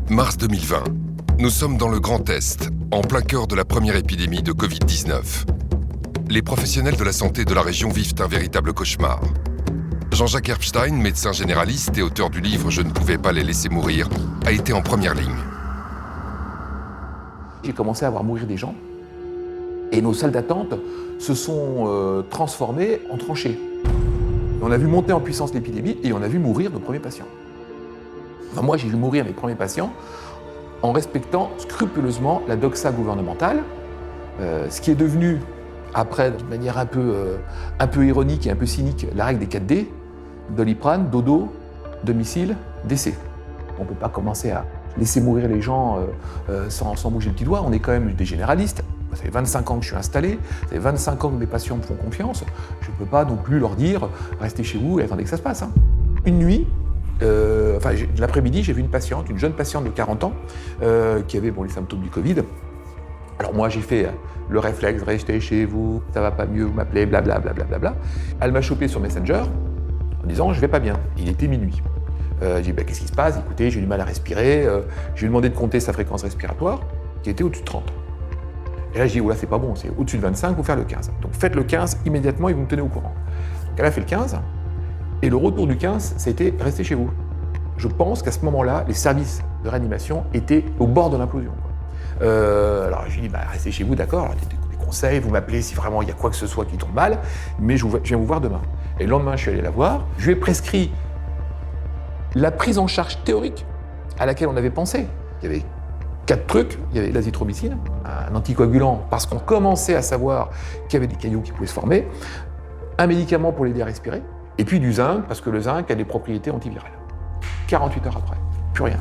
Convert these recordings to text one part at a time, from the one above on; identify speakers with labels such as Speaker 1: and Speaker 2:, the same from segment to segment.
Speaker 1: Mars 2020. Nous sommes dans le Grand Est, en plein cœur de la première épidémie de Covid-19. Les professionnels de la santé de la région vivent un véritable cauchemar. Jean-Jacques Herbstein, médecin généraliste et auteur du livre « Je ne pouvais pas les laisser mourir », a été en première ligne.
Speaker 2: J'ai commencé à voir mourir des gens et nos salles d'attente se sont transformées en tranchées. On a vu monter en puissance l'épidémie et on a vu mourir nos premiers patients. Enfin, moi, j'ai vu mourir mes premiers patients en respectant scrupuleusement la doxa gouvernementale, ce qui est devenu, après, de manière un peu ironique et un peu cynique, la règle des 4D, Doliprane, dodo, domicile, décès. On ne peut pas commencer à laisser mourir les gens sans bouger le petit doigt. On est quand même des généralistes. Ça fait 25 ans que je suis installé, ça fait 25 ans que mes patients me font confiance. Je ne peux pas non plus leur dire « restez chez vous et attendez que ça se passe ». Une nuit, l'après-midi, j'ai vu une patiente, une jeune patiente de 40 ans, qui avait les symptômes du Covid. Alors moi, j'ai fait le réflexe « restez chez vous, ça va pas mieux, vous m'appelez, blablabla, blablabla ». Elle m'a chopé sur Messenger en disant « je vais pas bien ». Il était minuit. J'ai dit qu'est-ce qui se passe ? Écoutez, j'ai du mal à respirer. Je lui ai demandé de compter sa fréquence respiratoire, qui était au-dessus de 30. Et là, j'ai dit, oula, c'est pas bon, c'est au-dessus de 25, il faut faire le 15. Donc faites le 15 immédiatement et vous me tenez au courant. Donc elle a fait le 15, et le retour du 15, ça a été restez chez vous. Je pense qu'à ce moment-là, les services de réanimation étaient au bord de l'implosion. Alors j'ai dit, restez chez vous, d'accord, alors, des conseils, vous m'appelez si vraiment il y a quoi que ce soit qui tombe mal, mais je viens vous voir demain. Et le lendemain, je suis allé la voir, je lui ai prescrit la prise en charge théorique à laquelle on avait pensé. Il y avait 4 trucs, il y avait l'azithromycine, un anticoagulant parce qu'on commençait à savoir qu'il y avait des cailloux qui pouvaient se former, un médicament pour l'aider à respirer, et puis du zinc, parce que le zinc a des propriétés antivirales. 48 heures après, plus rien,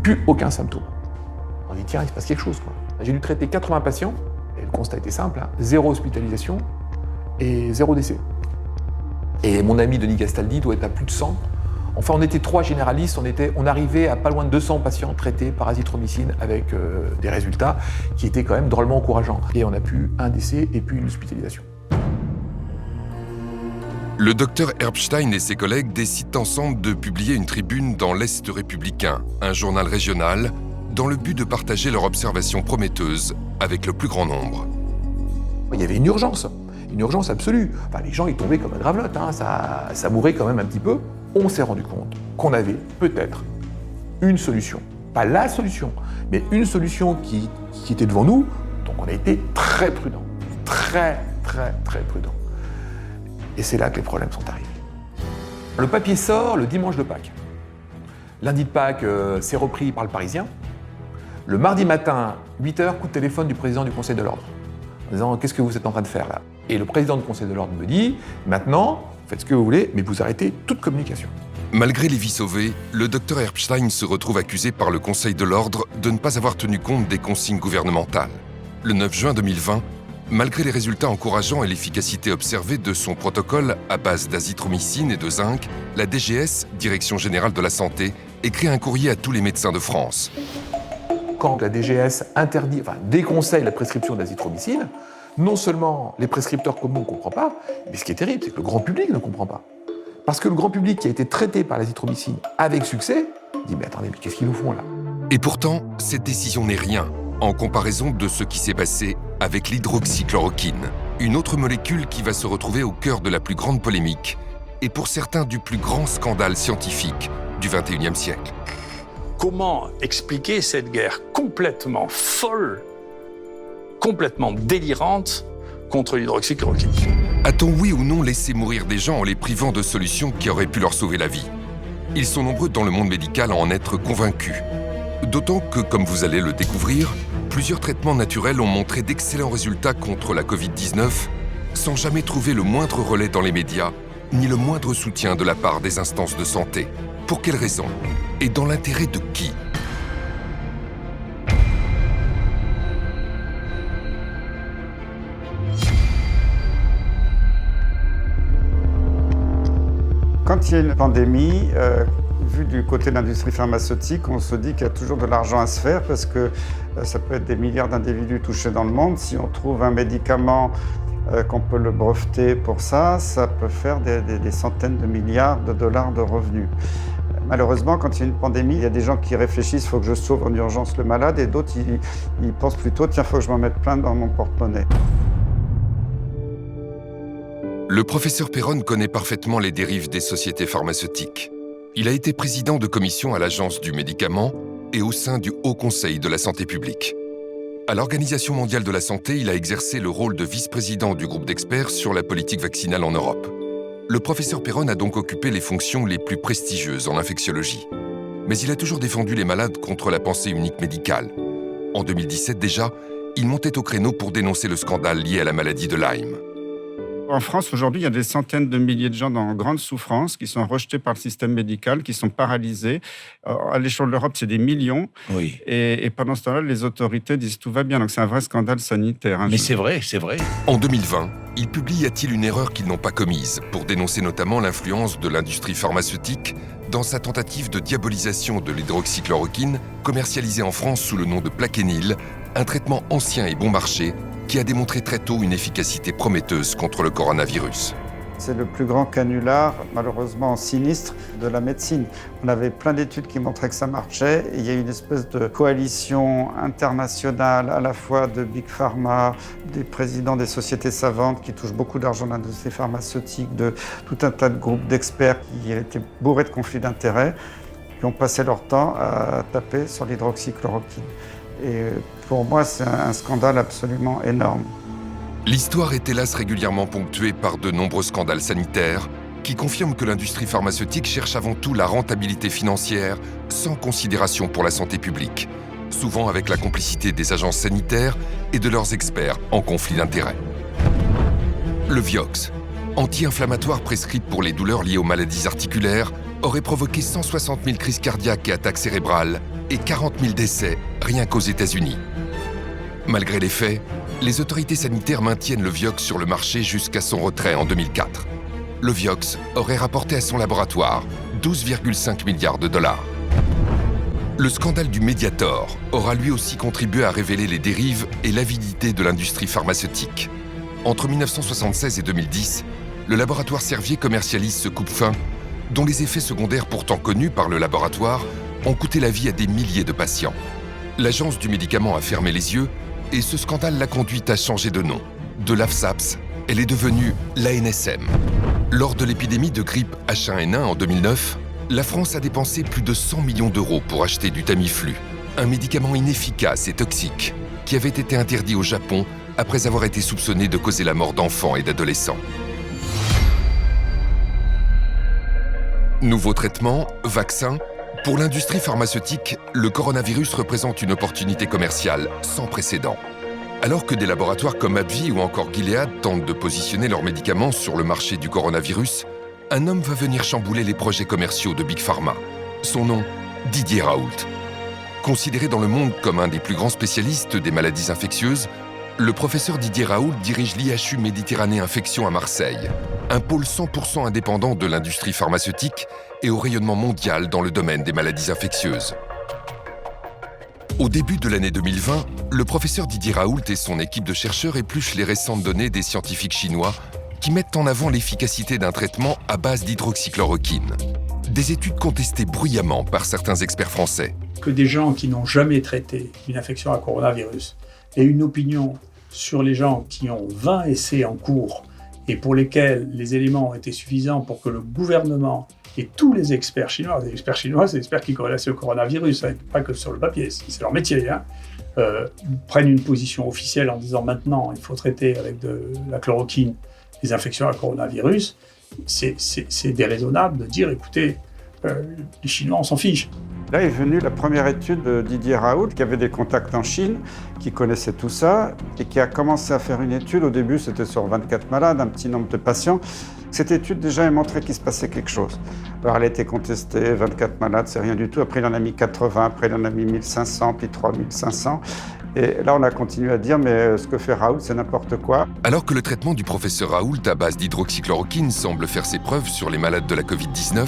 Speaker 2: plus aucun symptôme. On dit tiens, il se passe quelque chose, quoi. J'ai dû traiter 80 patients, et le constat était simple, 0 hospitalisation et 0 décès. Et mon ami Denis Gastaldi doit être à plus de 100. Enfin, on était 3 généralistes, on arrivait à pas loin de 200 patients traités par azithromycine avec des résultats qui étaient quand même drôlement encourageants. Et on a pu un décès et puis une hospitalisation.
Speaker 1: Le docteur Herbstein et ses collègues décident ensemble de publier une tribune dans l'Est républicain, un journal régional, dans le but de partager leurs observations prometteuses avec le plus grand nombre.
Speaker 2: Il y avait une urgence absolue. Enfin, les gens ils tombaient comme un gravelotte, ça mourait quand même un petit peu. On s'est rendu compte qu'on avait peut-être une solution. Pas la solution, mais une solution qui était devant nous. Donc on a été très prudents. Très prudents. Et c'est là que les problèmes sont arrivés. Le papier sort le dimanche de Pâques. Lundi de Pâques, c'est repris par le Parisien. Le mardi matin, 8h, coup de téléphone du président du Conseil de l'Ordre. En disant « qu'est-ce que vous êtes en train de faire là ?» Et le président du Conseil de l'Ordre me dit « maintenant, faites ce que vous voulez, mais vous arrêtez toute communication. »
Speaker 1: Malgré les vies sauvées, le docteur Herbstein se retrouve accusé par le Conseil de l'Ordre de ne pas avoir tenu compte des consignes gouvernementales. Le 9 juin 2020, malgré les résultats encourageants et l'efficacité observée de son protocole à base d'azithromycine et de zinc, la DGS, Direction Générale de la Santé, écrit un courrier à tous les médecins de France.
Speaker 2: Quand la DGS déconseille la prescription d'azithromycine, non seulement les prescripteurs comme nous ne comprennent pas, mais ce qui est terrible, c'est que le grand public ne comprend pas. Parce que le grand public qui a été traité par l'azithromycine avec succès, dit « mais attendez, mais qu'est-ce qu'ils nous font là ?»
Speaker 1: Et pourtant, cette décision n'est rien en comparaison de ce qui s'est passé avec l'hydroxychloroquine, une autre molécule qui va se retrouver au cœur de la plus grande polémique et pour certains du plus grand scandale scientifique du XXIe siècle.
Speaker 3: Comment expliquer cette guerre complètement folle, complètement délirante contre l'hydroxychloroquine?
Speaker 1: A-t-on oui ou non laissé mourir des gens en les privant de solutions qui auraient pu leur sauver la vie? Ils sont nombreux dans le monde médical à en être convaincus. D'autant que, comme vous allez le découvrir, plusieurs traitements naturels ont montré d'excellents résultats contre la Covid-19 sans jamais trouver le moindre relais dans les médias ni le moindre soutien de la part des instances de santé. Pour quelles raisons? Et dans l'intérêt de qui?
Speaker 4: Quand il y a une pandémie, vu du côté de l'industrie pharmaceutique, on se dit qu'il y a toujours de l'argent à se faire parce que ça peut être des milliards d'individus touchés dans le monde. Si on trouve un médicament qu'on peut le breveter pour ça, ça peut faire des centaines de milliards de dollars de revenus. Malheureusement, quand il y a une pandémie, il y a des gens qui réfléchissent, il faut que je sauve en urgence le malade, et d'autres, ils pensent plutôt, tiens, il faut que je m'en mette plein dans mon porte-monnaie.
Speaker 1: Le professeur Perron connaît parfaitement les dérives des sociétés pharmaceutiques. Il a été président de commission à l'Agence du médicament et au sein du Haut Conseil de la santé publique. À l'Organisation mondiale de la santé, il a exercé le rôle de vice-président du groupe d'experts sur la politique vaccinale en Europe. Le professeur Perron a donc occupé les fonctions les plus prestigieuses en infectiologie. Mais il a toujours défendu les malades contre la pensée unique médicale. En 2017 déjà, il montait au créneau pour dénoncer le scandale lié à la maladie de Lyme.
Speaker 5: En France, aujourd'hui, il y a des centaines de milliers de gens en grande souffrance qui sont rejetés par le système médical, qui sont paralysés. À l'échelle de l'Europe, c'est des millions.
Speaker 6: Oui.
Speaker 5: Et pendant ce temps-là, les autorités disent tout va bien. Donc c'est un vrai scandale sanitaire.
Speaker 6: Mais c'est vrai, c'est vrai.
Speaker 1: En 2020, il publie Y a-t-il une erreur qu'ils n'ont pas commise pour dénoncer notamment l'influence de l'industrie pharmaceutique dans sa tentative de diabolisation de l'hydroxychloroquine, commercialisée en France sous le nom de Plaquenil, un traitement ancien et bon marché qui a démontré très tôt une efficacité prometteuse contre le coronavirus.
Speaker 4: C'est le plus grand canular, malheureusement sinistre, de la médecine. On avait plein d'études qui montraient que ça marchait. Et il y a une espèce de coalition internationale, à la fois de Big Pharma, des présidents des sociétés savantes qui touchent beaucoup d'argent dans l'industrie pharmaceutique, de tout un tas de groupes d'experts qui étaient bourrés de conflits d'intérêts, qui ont passé leur temps à taper sur l'hydroxychloroquine. Et pour moi, c'est un scandale absolument énorme.
Speaker 1: L'histoire est hélas régulièrement ponctuée par de nombreux scandales sanitaires qui confirment que l'industrie pharmaceutique cherche avant tout la rentabilité financière sans considération pour la santé publique, souvent avec la complicité des agences sanitaires et de leurs experts en conflit d'intérêts. Le Vioxx, anti-inflammatoire prescrit pour les douleurs liées aux maladies articulaires, aurait provoqué 160 000 crises cardiaques et attaques cérébrales et 40 000 décès rien qu'aux États-Unis. Malgré les faits, les autorités sanitaires maintiennent le Vioxx sur le marché jusqu'à son retrait en 2004. Le Vioxx aurait rapporté à son laboratoire 12,5 milliards de dollars. Le scandale du Mediator aura lui aussi contribué à révéler les dérives et l'avidité de l'industrie pharmaceutique. Entre 1976 et 2010, le laboratoire Servier commercialise ce coupe-faim, dont les effets secondaires pourtant connus par le laboratoire ont coûté la vie à des milliers de patients. L'Agence du médicament a fermé les yeux et ce scandale l'a conduite à changer de nom. De l'AFSAPS, elle est devenue l'ANSM. Lors de l'épidémie de grippe H1N1 en 2009, la France a dépensé plus de 100 millions d'euros pour acheter du Tamiflu, un médicament inefficace et toxique qui avait été interdit au Japon après avoir été soupçonné de causer la mort d'enfants et d'adolescents. Nouveau traitement, vaccin. Pour l'industrie pharmaceutique, le coronavirus représente une opportunité commerciale sans précédent. Alors que des laboratoires comme AbbVie ou encore Gilead tentent de positionner leurs médicaments sur le marché du coronavirus, un homme va venir chambouler les projets commerciaux de Big Pharma. Son nom, Didier Raoult. Considéré dans le monde comme un des plus grands spécialistes des maladies infectieuses, le professeur Didier Raoult dirige l'IHU Méditerranée Infection à Marseille, un pôle 100% indépendant de l'industrie pharmaceutique et au rayonnement mondial dans le domaine des maladies infectieuses. Au début de l'année 2020, le professeur Didier Raoult et son équipe de chercheurs épluchent les récentes données des scientifiques chinois qui mettent en avant l'efficacité d'un traitement à base d'hydroxychloroquine. Des études contestées bruyamment par certains experts français.
Speaker 7: Que des gens qui n'ont jamais traité une infection à coronavirus aient une opinion sur les gens qui ont 20 essais en cours et pour lesquels les éléments ont été suffisants pour que le gouvernement et tous les experts chinois, c'est des experts qui corrélent au coronavirus, hein, pas que sur le papier, c'est leur métier, hein, prennent une position officielle en disant maintenant il faut traiter avec de la chloroquine les infections à coronavirus, c'est déraisonnable de dire écoutez, les Chinois on s'en fiche.
Speaker 4: Là est venue la première étude de Didier Raoult, qui avait des contacts en Chine, qui connaissait tout ça, et qui a commencé à faire une étude. Au début, c'était sur 24 malades, un petit nombre de patients. Cette étude, déjà, elle montrait qu'il se passait quelque chose. Alors, elle a été contestée, 24 malades, c'est rien du tout. Après, il en a mis 80, après, il en a mis 1500, puis 3500. Et là, on a continué à dire, mais ce que fait Raoult, c'est n'importe quoi.
Speaker 1: Alors que le traitement du professeur Raoult à base d'hydroxychloroquine semble faire ses preuves sur les malades de la Covid-19,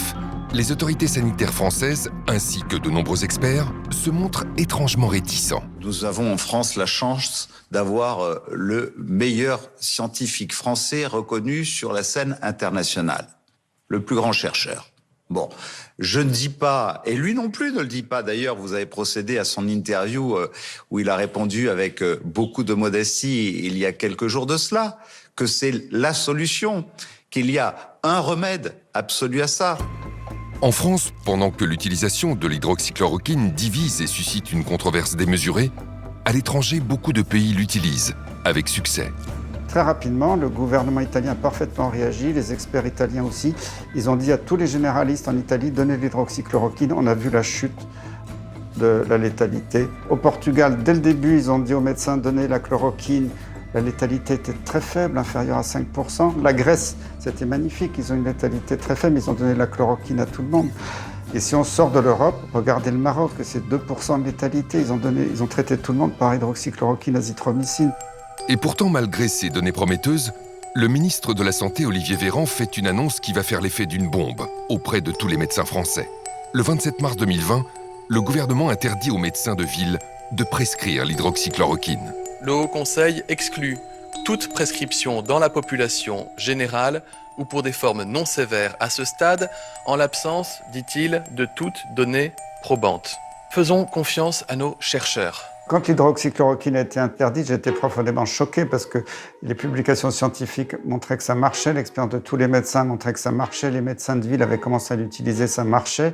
Speaker 1: les autorités sanitaires françaises, ainsi que de nombreux experts, se montrent étrangement réticents.
Speaker 8: Nous avons en France la chance d'avoir le meilleur scientifique français reconnu sur la scène internationale, le plus grand chercheur. Bon, je ne dis pas, et lui non plus ne le dit pas, d'ailleurs, vous avez procédé à son interview où il a répondu avec beaucoup de modestie il y a quelques jours de cela, que c'est la solution, qu'il y a un remède absolu à ça.
Speaker 1: En France, pendant que l'utilisation de l'hydroxychloroquine divise et suscite une controverse démesurée, à l'étranger, beaucoup de pays l'utilisent, avec succès.
Speaker 4: Très rapidement, le gouvernement italien a parfaitement réagi, les experts italiens aussi. Ils ont dit à tous les généralistes en Italie, donnez de l'hydroxychloroquine. On a vu la chute de la létalité. Au Portugal, dès le début, ils ont dit aux médecins, donnez la chloroquine. La létalité était très faible, inférieure à 5%. La Grèce, c'était magnifique, ils ont une létalité très faible, ils ont donné la chloroquine à tout le monde. Et si on sort de l'Europe, regardez le Maroc, c'est 2% de létalité. Ils ont traité tout le monde par hydroxychloroquine, azithromycine.
Speaker 1: Et pourtant, malgré ces données prometteuses, le ministre de la Santé, Olivier Véran, fait une annonce qui va faire l'effet d'une bombe auprès de tous les médecins français. Le 27 mars 2020, le gouvernement interdit aux médecins de ville de prescrire l'hydroxychloroquine.
Speaker 6: Le Haut Conseil exclut toute prescription dans la population générale ou pour des formes non sévères à ce stade, en l'absence, dit-il, de toute donnée probante. Faisons confiance à nos chercheurs.
Speaker 4: Quand l'hydroxychloroquine a été interdite, j'étais profondément choqué parce que les publications scientifiques montraient que ça marchait, l'expérience de tous les médecins montrait que ça marchait, les médecins de ville avaient commencé à l'utiliser, ça marchait.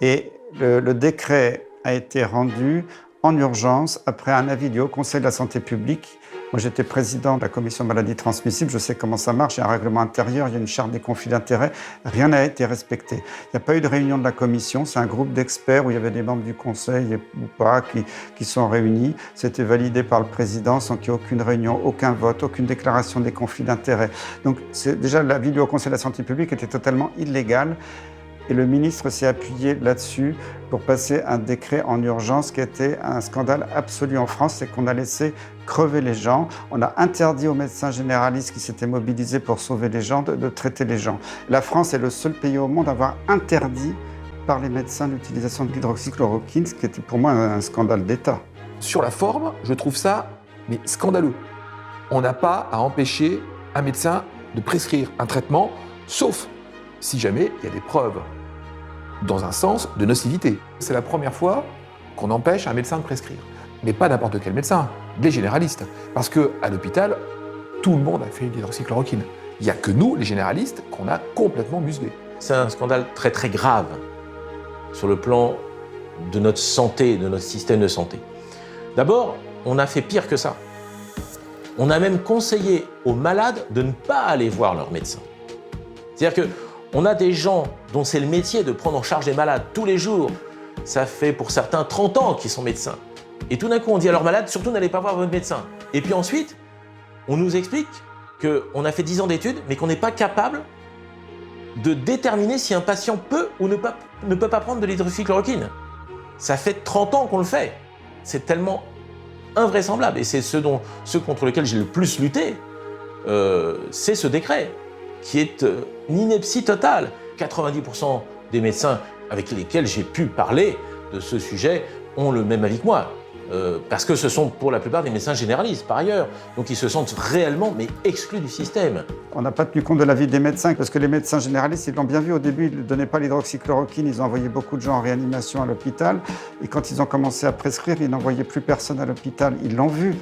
Speaker 4: Et le décret a été rendu en urgence après un avis du Haut Conseil de la Santé publique. Moi, j'étais président de la commission maladies transmissibles, je sais comment ça marche, il y a un règlement intérieur, il y a une charte des conflits d'intérêts, rien n'a été respecté. Il n'y a pas eu de réunion de la commission, c'est un groupe d'experts où il y avait des membres du conseil ou pas qui sont réunis. C'était validé par le président sans qu'il y ait aucune réunion, aucun vote, aucune déclaration des conflits d'intérêts. Donc déjà, l'avis du Haut Conseil de la Santé publique était totalement illégal. Et le ministre s'est appuyé là-dessus pour passer un décret en urgence qui était un scandale absolu en France, c'est qu'on a laissé crever les gens. On a interdit aux médecins généralistes qui s'étaient mobilisés pour sauver les gens de traiter les gens. La France est le seul pays au monde à avoir interdit par les médecins l'utilisation de l'hydroxychloroquine, ce qui était pour moi un scandale d'État.
Speaker 2: Sur la forme, je trouve ça scandaleux. On n'a pas à empêcher un médecin de prescrire un traitement, sauf si jamais il y a des preuves dans un sens de nocivité. C'est la première fois qu'on empêche un médecin de prescrire. Mais pas n'importe quel médecin, des généralistes. Parce qu'à l'hôpital, tout le monde a fait de l'hydroxychloroquine. Il n'y a que nous, les généralistes, qu'on a complètement muselés.
Speaker 9: C'est un scandale très très grave sur le plan de notre santé, de notre système de santé. D'abord, on a fait pire que ça. On a même conseillé aux malades de ne pas aller voir leur médecin. C'est-à-dire qu'on a des gens dont c'est le métier de prendre en charge les malades tous les jours. Ça fait pour certains 30 ans qu'ils sont médecins. Et tout d'un coup, on dit à leurs malades, surtout n'allez pas voir votre médecin. Et puis ensuite, on nous explique qu'on a fait 10 ans d'études, mais qu'on n'est pas capable de déterminer si un patient peut ou ne peut pas prendre de l'hydroxychloroquine. Ça fait 30 ans qu'on le fait. C'est tellement invraisemblable. Et c'est ce contre lequel j'ai le plus lutté, c'est ce décret, qui est une ineptie totale. 90% des médecins avec lesquels j'ai pu parler de ce sujet ont le même avis que moi. Parce que ce sont pour la plupart des médecins généralistes, par ailleurs. Donc ils se sentent réellement exclus du système.
Speaker 4: On n'a pas tenu compte de l'avis des médecins, parce que les médecins généralistes, ils l'ont bien vu au début, ils ne donnaient pas l'hydroxychloroquine, ils ont envoyé beaucoup de gens en réanimation à l'hôpital. Et quand ils ont commencé à prescrire, ils n'envoyaient plus personne à l'hôpital. Ils l'ont vu.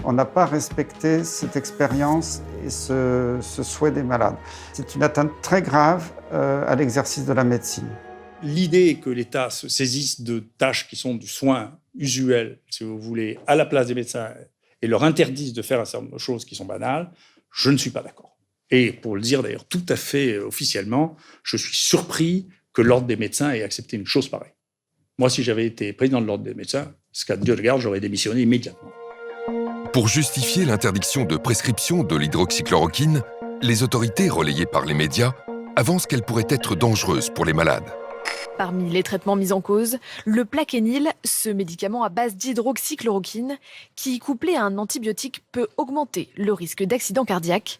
Speaker 4: On n'a pas respecté cette expérience et ce souhait des malades. C'est une atteinte très grave à l'exercice de la médecine.
Speaker 7: L'idée que l'État se saisisse de tâches qui sont du soin usuel, si vous voulez, à la place des médecins et leur interdise de faire un certain nombre de choses qui sont banales, je ne suis pas d'accord. Et pour le dire d'ailleurs tout à fait officiellement, je suis surpris que l'Ordre des médecins ait accepté une chose pareille. Moi, si j'avais été président de l'Ordre des médecins, ce cas de Dieu de garde, j'aurais démissionné immédiatement.
Speaker 1: Pour justifier l'interdiction de prescription de l'hydroxychloroquine, les autorités relayées par les médias avancent qu'elle pourrait être dangereuse pour les malades.
Speaker 10: Parmi les traitements mis en cause, le Plaquenil, ce médicament à base d'hydroxychloroquine, qui, couplé à un antibiotique, peut augmenter le risque d'accident cardiaque.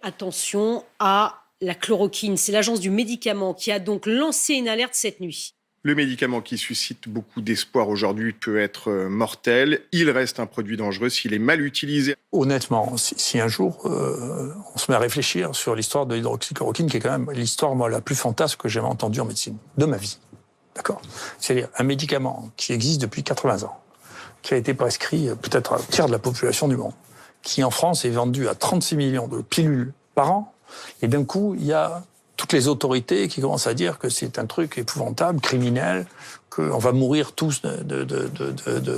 Speaker 11: Attention à la chloroquine, c'est l'agence du médicament qui a donc lancé une alerte cette nuit. Le médicament qui suscite beaucoup d'espoir aujourd'hui peut être mortel. Il reste un produit dangereux s'il est mal utilisé.
Speaker 3: Honnêtement, si un jour on se met à réfléchir sur l'histoire de l'hydroxychloroquine, qui est quand même l'histoire la plus fantasque que j'ai jamais entendue en médecine de ma vie. D'accord ? C'est-à-dire un médicament qui existe depuis 80 ans, qui a été prescrit peut-être à un tiers de la population du monde, qui en France est vendu à 36 millions de pilules par an, et d'un coup, il y a toutes les autorités qui commencent à dire que c'est un truc épouvantable, criminel, qu'on va mourir tous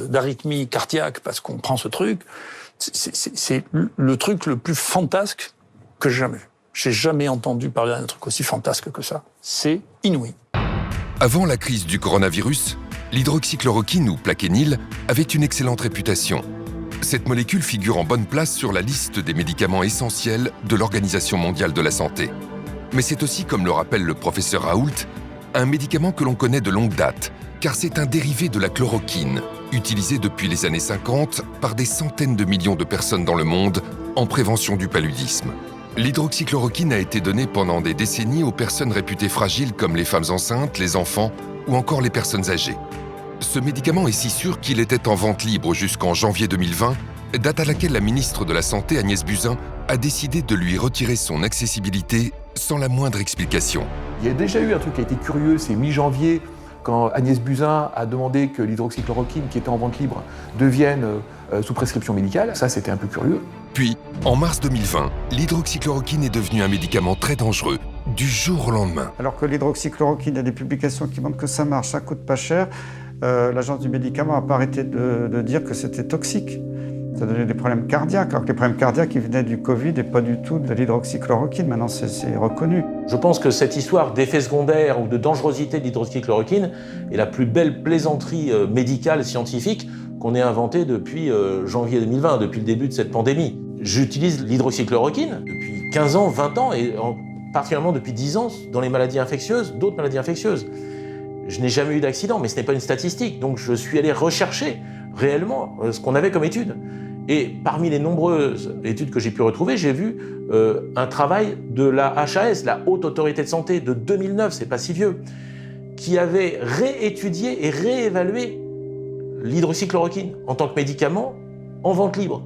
Speaker 3: d'arythmie cardiaque parce qu'on prend ce truc. C'est le truc le plus fantasque que j'ai jamais vu. J'ai jamais entendu parler d'un truc aussi fantasque que ça. C'est inouï.
Speaker 1: Avant la crise du coronavirus, l'hydroxychloroquine ou plaquenil avait une excellente réputation. Cette molécule figure en bonne place sur la liste des médicaments essentiels de l'Organisation mondiale de la santé. Mais c'est aussi, comme le rappelle le professeur Raoult, un médicament que l'on connaît de longue date, car c'est un dérivé de la chloroquine, utilisé depuis les années 50 par des centaines de millions de personnes dans le monde en prévention du paludisme. L'hydroxychloroquine a été donnée pendant des décennies aux personnes réputées fragiles comme les femmes enceintes, les enfants ou encore les personnes âgées. Ce médicament est si sûr qu'il était en vente libre jusqu'en janvier 2020, date à laquelle la ministre de la Santé, Agnès Buzyn, a décidé de lui retirer son accessibilité sans la moindre explication.
Speaker 2: Il y a déjà eu un truc qui a été curieux, c'est mi-janvier, quand Agnès Buzyn a demandé que l'hydroxychloroquine, qui était en vente libre, devienne sous prescription médicale. Ça, c'était un peu curieux.
Speaker 1: Puis, en mars 2020, l'hydroxychloroquine est devenu un médicament très dangereux, du jour au lendemain.
Speaker 4: Alors que l'hydroxychloroquine, il y a des publications qui montrent que ça marche, ça coûte pas cher. L'agence du médicament n'a pas arrêté de dire que c'était toxique. Ça donnait des problèmes cardiaques, alors que les problèmes cardiaques, ils venaient du Covid et pas du tout de l'hydroxychloroquine. Maintenant, c'est reconnu.
Speaker 9: Je pense que cette histoire d'effets secondaires ou de dangerosité de l'hydroxychloroquine est la plus belle plaisanterie médicale, scientifique qu'on ait inventée depuis janvier 2020, depuis le début de cette pandémie. J'utilise l'hydroxychloroquine depuis 15 ans, 20 ans, et particulièrement depuis 10 ans dans les maladies infectieuses, d'autres maladies infectieuses. Je n'ai jamais eu d'accident, mais ce n'est pas une statistique, donc je suis allé rechercher réellement ce qu'on avait comme études. Et parmi les nombreuses études que j'ai pu retrouver, j'ai vu un travail de la HAS, la Haute Autorité de Santé, de 2009, c'est pas si vieux, qui avait réétudié et réévalué l'hydroxychloroquine en tant que médicament en vente libre.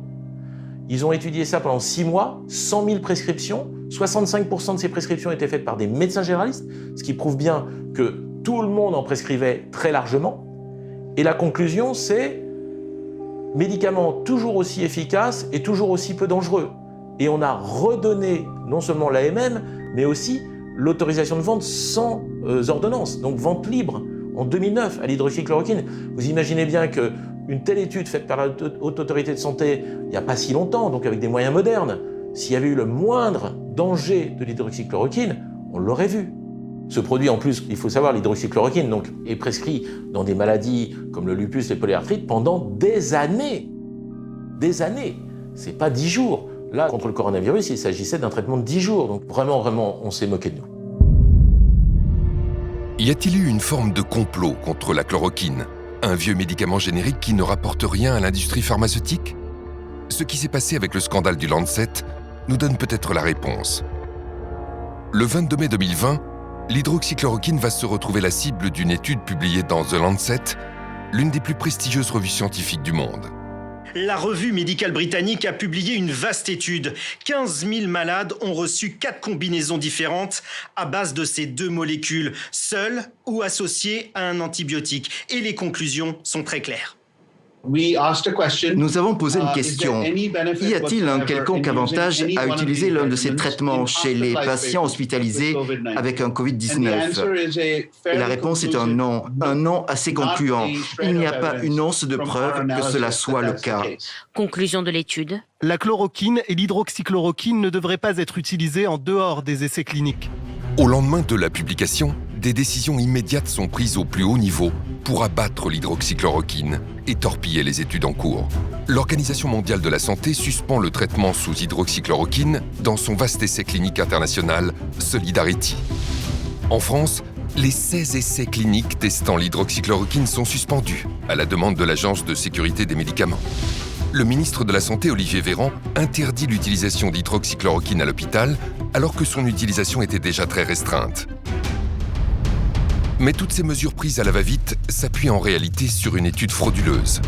Speaker 9: Ils ont étudié ça pendant 6 mois, 100 000 prescriptions, 65% de ces prescriptions étaient faites par des médecins généralistes, ce qui prouve bien que tout le monde en prescrivait très largement. Et la conclusion, c'est médicament toujours aussi efficace et toujours aussi peu dangereux. Et on a redonné non seulement l'AMM, mais aussi l'autorisation de vente sans ordonnance, donc vente libre, en 2009 à l'hydroxychloroquine. Vous imaginez bien qu'une telle étude faite par la Haute Autorité de Santé il n'y a pas si longtemps, donc avec des moyens modernes, s'il y avait eu le moindre danger de l'hydroxychloroquine, on l'aurait vu. Ce produit, en plus, il faut savoir, l'hydroxychloroquine donc, est prescrit dans des maladies comme le lupus, les polyarthrites pendant des années. Des années. C'est pas 10 jours. Là, contre le coronavirus, il s'agissait d'un traitement de 10 jours. Donc vraiment, on s'est moqué de nous.
Speaker 1: Y a-t-il eu une forme de complot contre la chloroquine, un vieux médicament générique qui ne rapporte rien à l'industrie pharmaceutique ? Ce qui s'est passé avec le scandale du Lancet nous donne peut-être la réponse. Le 22 mai 2020, l'hydroxychloroquine va se retrouver la cible d'une étude publiée dans The Lancet, l'une des plus prestigieuses revues scientifiques du monde.
Speaker 12: La revue médicale britannique a publié une vaste étude. 15 000 malades ont reçu 4 combinaisons différentes à base de ces 2 molécules, seules ou associées à un antibiotique. Et les conclusions sont très claires.
Speaker 13: Nous avons posé une question. Y a-t-il un quelconque avantage à utiliser l'un de ces traitements chez les patients hospitalisés avec un Covid-19 ? Et la réponse est un non assez concluant. Il n'y a pas une once de preuve que cela soit le cas.
Speaker 14: Conclusion de l'étude.
Speaker 15: La chloroquine et l'hydroxychloroquine ne devraient pas être utilisées en dehors des essais cliniques.
Speaker 1: Au lendemain de la publication, des décisions immédiates sont prises au plus haut niveau pour abattre l'hydroxychloroquine et torpiller les études en cours. L'Organisation mondiale de la santé suspend le traitement sous hydroxychloroquine dans son vaste essai clinique international Solidarity. En France, les 16 essais cliniques testant l'hydroxychloroquine sont suspendus à la demande de l'Agence de sécurité des médicaments. Le ministre de la Santé, Olivier Véran, interdit l'utilisation d'hydroxychloroquine à l'hôpital alors que son utilisation était déjà très restreinte. Mais toutes ces mesures prises à la va-vite s'appuient en réalité sur une étude frauduleuse.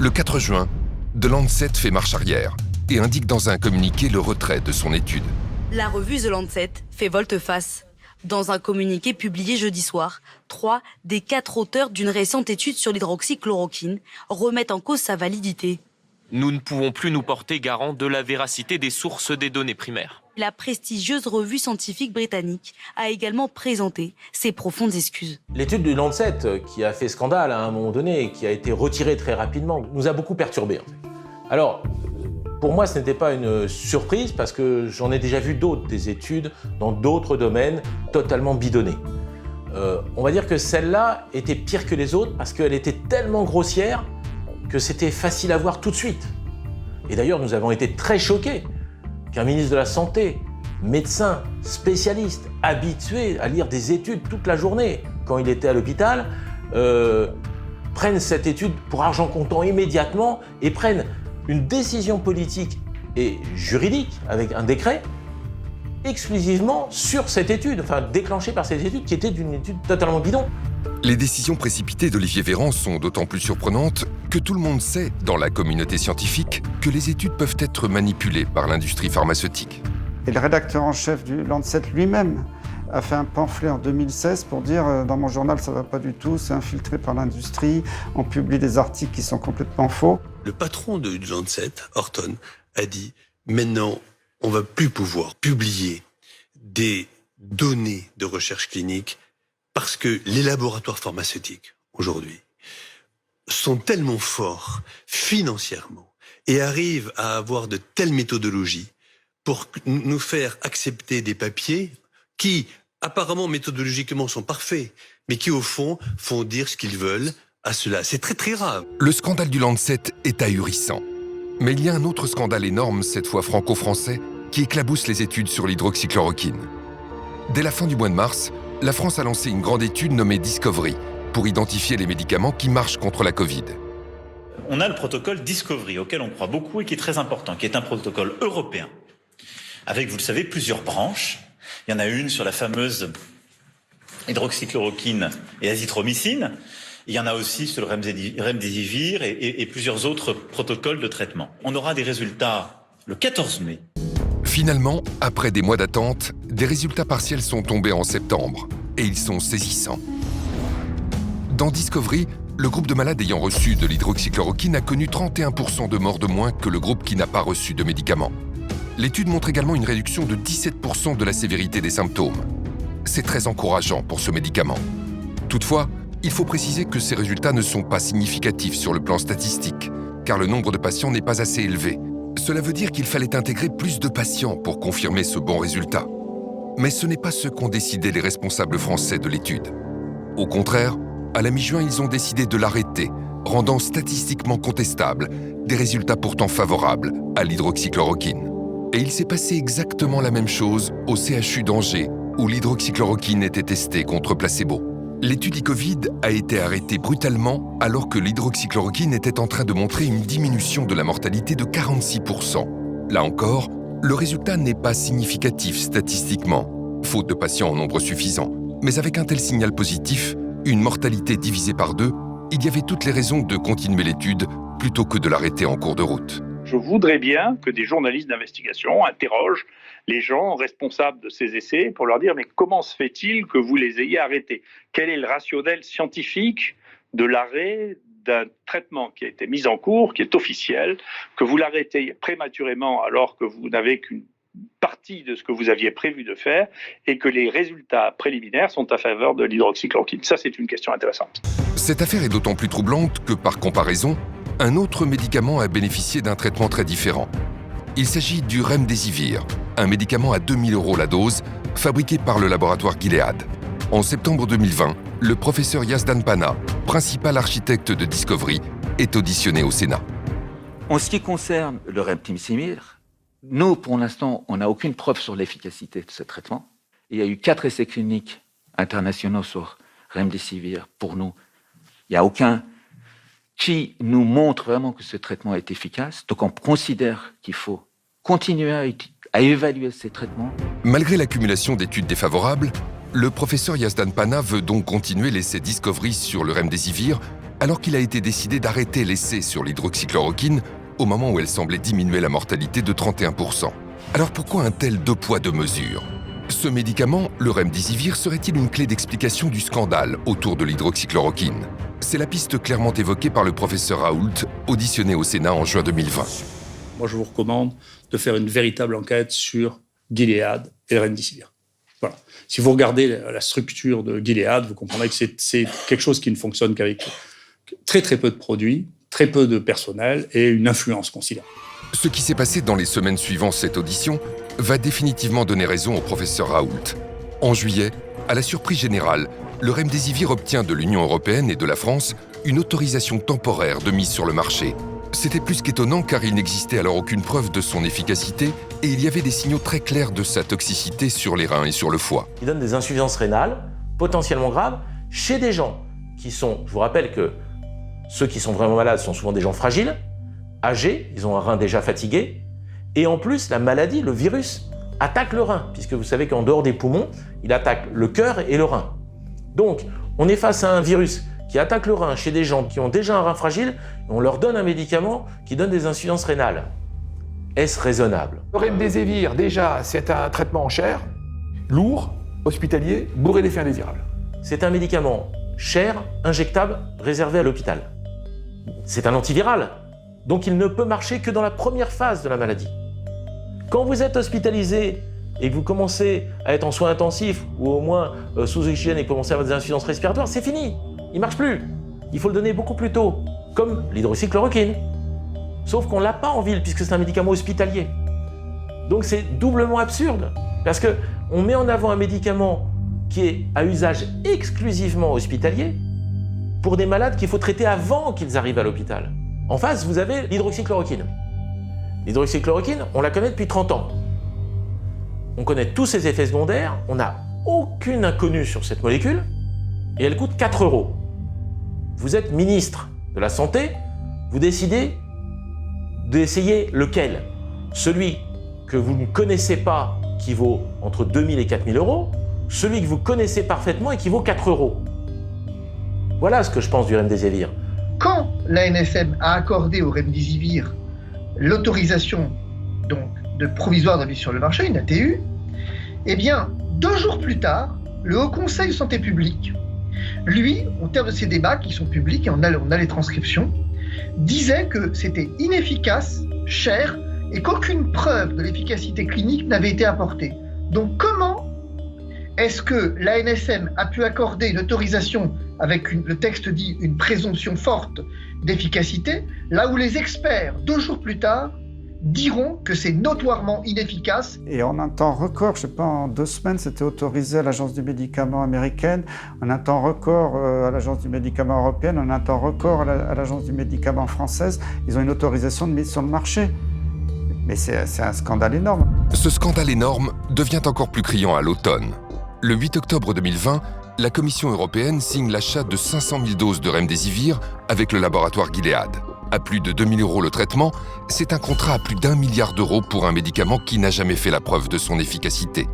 Speaker 1: Le 4 juin, The Lancet fait marche arrière et indique dans un communiqué le retrait de son étude.
Speaker 16: La revue The Lancet fait volte-face. Dans un communiqué publié jeudi soir, 3 des 4 auteurs d'une récente étude sur l'hydroxychloroquine remettent en cause sa validité.
Speaker 17: Nous ne pouvons plus nous porter garant de la véracité des sources des données primaires.
Speaker 16: La prestigieuse revue scientifique britannique a également présenté ses profondes excuses.
Speaker 9: L'étude du Lancet, qui a fait scandale à un moment donné et qui a été retirée très rapidement, nous a beaucoup perturbés. Alors, pour moi, ce n'était pas une surprise parce que j'en ai déjà vu d'autres, des études dans d'autres domaines totalement bidonnées. On va dire que celle-là était pire que les autres parce qu'elle était tellement grossière que c'était facile à voir tout de suite. Et d'ailleurs, nous avons été très choqués qu'un ministre de la Santé, médecin, spécialiste, habitué à lire des études toute la journée quand il était à l'hôpital, prenne cette étude pour argent comptant immédiatement et prenne une décision politique et juridique avec un décret exclusivement sur cette étude, enfin déclenchée par cette étude qui était une étude totalement bidon.
Speaker 1: Les décisions précipitées d'Olivier Véran sont d'autant plus surprenantes que tout le monde sait, dans la communauté scientifique, que les études peuvent être manipulées par l'industrie pharmaceutique.
Speaker 4: Et le rédacteur en chef du Lancet lui-même a fait un pamphlet en 2016 pour dire dans mon journal ça va pas du tout, c'est infiltré par l'industrie, on publie des articles qui sont complètement faux.
Speaker 18: Le patron du Lancet, Horton, a dit maintenant on va plus pouvoir publier des données de recherche clinique parce que les laboratoires pharmaceutiques aujourd'hui sont tellement forts financièrement et arrivent à avoir de telles méthodologies pour nous faire accepter des papiers qui, apparemment, méthodologiquement, sont parfaits, mais qui, au fond, font dire ce qu'ils veulent à cela. C'est très, très grave.
Speaker 1: Le scandale du Lancet est ahurissant. Mais il y a un autre scandale énorme, cette fois franco-français, qui éclabousse les études sur l'hydroxychloroquine. Dès la fin du mois de mars, la France a lancé une grande étude nommée Discovery pour identifier les médicaments qui marchent contre la Covid.
Speaker 19: On a le protocole Discovery, auquel on croit beaucoup et qui est très important, qui est un protocole européen, avec, vous le savez, plusieurs branches. Il y en a une sur la fameuse hydroxychloroquine et azithromycine. Il y en a aussi sur le remdesivir et plusieurs autres protocoles de traitement. On aura des résultats le 14 mai.
Speaker 1: Finalement, après des mois d'attente, des résultats partiels sont tombés en septembre. Et ils sont saisissants. Dans Discovery, le groupe de malades ayant reçu de l'hydroxychloroquine a connu 31% de morts de moins que le groupe qui n'a pas reçu de médicaments. L'étude montre également une réduction de 17% de la sévérité des symptômes. C'est très encourageant pour ce médicament. Toutefois, il faut préciser que ces résultats ne sont pas significatifs sur le plan statistique, car le nombre de patients n'est pas assez élevé. Cela veut dire qu'il fallait intégrer plus de patients pour confirmer ce bon résultat. Mais ce n'est pas ce qu'ont décidé les responsables français de l'étude. Au contraire, à la mi-juin, ils ont décidé de l'arrêter, rendant statistiquement contestables des résultats pourtant favorables à l'hydroxychloroquine. Et il s'est passé exactement la même chose au CHU d'Angers, où l'hydroxychloroquine était testée contre placebo. L'étude e-Covid a été arrêtée brutalement alors que l'hydroxychloroquine était en train de montrer une diminution de la mortalité de 46%. Là encore, le résultat n'est pas significatif statistiquement, faute de patients en nombre suffisant. Mais avec un tel signal positif, une mortalité divisée par 2, il y avait toutes les raisons de continuer l'étude plutôt que de l'arrêter en cours de route.
Speaker 7: Je voudrais bien que des journalistes d'investigation interrogent les gens responsables de ces essais pour leur dire « mais comment se fait-il que vous les ayez arrêtés ? Quel est le rationnel scientifique de l'arrêt d'un traitement qui a été mis en cours, qui est officiel, que vous l'arrêtez prématurément alors que vous n'avez qu'une partie de ce que vous aviez prévu de faire et que les résultats préliminaires sont à faveur de l'hydroxychloroquine ?» Ça, c'est une question intéressante.
Speaker 1: Cette affaire est d'autant plus troublante que, par comparaison, un autre médicament a bénéficié d'un traitement très différent. Il s'agit du remdesivir, un médicament à 2 000 € la dose, fabriqué par le laboratoire Gilead. En septembre 2020, le professeur Yazdan Pana, principal architecte de Discovery, est auditionné au Sénat.
Speaker 20: En ce qui concerne le remdesivir, nous, pour l'instant, on n'a aucune preuve sur l'efficacité de ce traitement. Il y a eu 4 essais cliniques internationaux sur remdesivir. Pour nous, il n'y a aucun qui nous montre vraiment que ce traitement est efficace. Donc on considère qu'il faut continuer à évaluer ces traitements.
Speaker 1: Malgré l'accumulation d'études défavorables, Le professeur Yazdan Pana veut donc continuer l'essai Discovery sur le remdesivir, alors qu'il a été décidé d'arrêter l'essai sur l'hydroxychloroquine au moment où elle semblait diminuer la mortalité de 31%. Alors pourquoi un tel deux poids deux mesures ? Ce médicament, le remdesivir, serait-il une clé d'explication du scandale autour de l'hydroxychloroquine ? C'est la piste clairement évoquée par le professeur Raoult, auditionné au Sénat en juin 2020.
Speaker 7: Moi, je vous recommande de faire une véritable enquête sur Gilead et le remdesivir. Voilà. Si vous regardez la structure de Gilead, vous comprendrez que c'est quelque chose qui ne fonctionne qu'avec très très peu de produits, très peu de personnel et une influence considérable.
Speaker 1: Ce qui s'est passé dans les semaines suivant cette audition va définitivement donner raison au professeur Raoult. En juillet, à la surprise générale, le remdesivir obtient de l'Union européenne et de la France une autorisation temporaire de mise sur le marché. C'était plus qu'étonnant car il n'existait alors aucune preuve de son efficacité et il y avait des signaux très clairs de sa toxicité sur les reins et sur le foie.
Speaker 9: Il donne des insuffisances rénales potentiellement graves chez des gens qui sont, je vous rappelle que ceux qui sont vraiment malades sont souvent des gens fragiles, âgés, ils ont un rein déjà fatigué, et en plus la maladie, le virus, attaque le rein, puisque vous savez qu'en dehors des poumons, il attaque le cœur et le rein. Donc, on est face à un virus qui attaque le rein chez des gens qui ont déjà un rein fragile, et on leur donne un médicament qui donne des insuffisances rénales. Est-ce raisonnable ?
Speaker 2: Le remdesivir, déjà, c'est un traitement cher, lourd, hospitalier, bourré d'effets indésirables.
Speaker 9: C'est un médicament cher, injectable, réservé à l'hôpital. C'est un antiviral, donc il ne peut marcher que dans la première phase de la maladie. Quand vous êtes hospitalisé et que vous commencez à être en soins intensifs ou au moins sous oxygène et que vous commencez à avoir des insuffisances respiratoires, c'est fini, il ne marche plus. Il faut le donner beaucoup plus tôt, comme l'hydroxychloroquine. Sauf qu'on ne l'a pas en ville puisque c'est un médicament hospitalier. Donc c'est doublement absurde, parce qu'on met en avant un médicament qui est à usage exclusivement hospitalier pour des malades qu'il faut traiter avant qu'ils arrivent à l'hôpital. En face, vous avez l'hydroxychloroquine. L'hydroxychloroquine, on la connaît depuis 30 ans. On connaît tous ses effets secondaires, on n'a aucune inconnue sur cette molécule, et elle coûte 4 €. Vous êtes ministre de la Santé, vous décidez d'essayer lequel ? Celui que vous ne connaissez pas, qui vaut entre 2 000 et 4 000 €, celui que vous connaissez parfaitement et qui vaut 4 €. Voilà ce que je pense du remdesivir.
Speaker 21: Quand l'ANSM a accordé au remdesivir l'autorisation donc de provisoire de mise sur le marché, une ATU, eh bien, 2 jours plus tard, le Haut Conseil de santé publique, lui, au terme de ces débats qui sont publics, et on a les transcriptions, disait que c'était inefficace, cher, et qu'aucune preuve de l'efficacité clinique n'avait été apportée. Donc comment est-ce que l'ANSM a pu accorder une autorisation avec le texte dit une présomption forte d'efficacité, là où les experts, 2 jours plus tard, diront que c'est notoirement inefficace.
Speaker 4: Et en un temps record, je ne sais pas, en 2 semaines, c'était autorisé à l'Agence du médicament américaine, en un temps record à l'Agence du médicament européenne, en un temps record à l'Agence du médicament française. Ils ont une autorisation de mise sur le marché. Mais c'est un scandale énorme.
Speaker 1: Ce scandale énorme devient encore plus criant à l'automne. Le 8 octobre 2020, la Commission européenne signe l'achat de 500 000 doses de remdesivir avec le laboratoire Gilead. À plus de 2 000 € le traitement, c'est un contrat à plus d'1 milliard d'euros pour un médicament qui n'a jamais fait la preuve de son efficacité.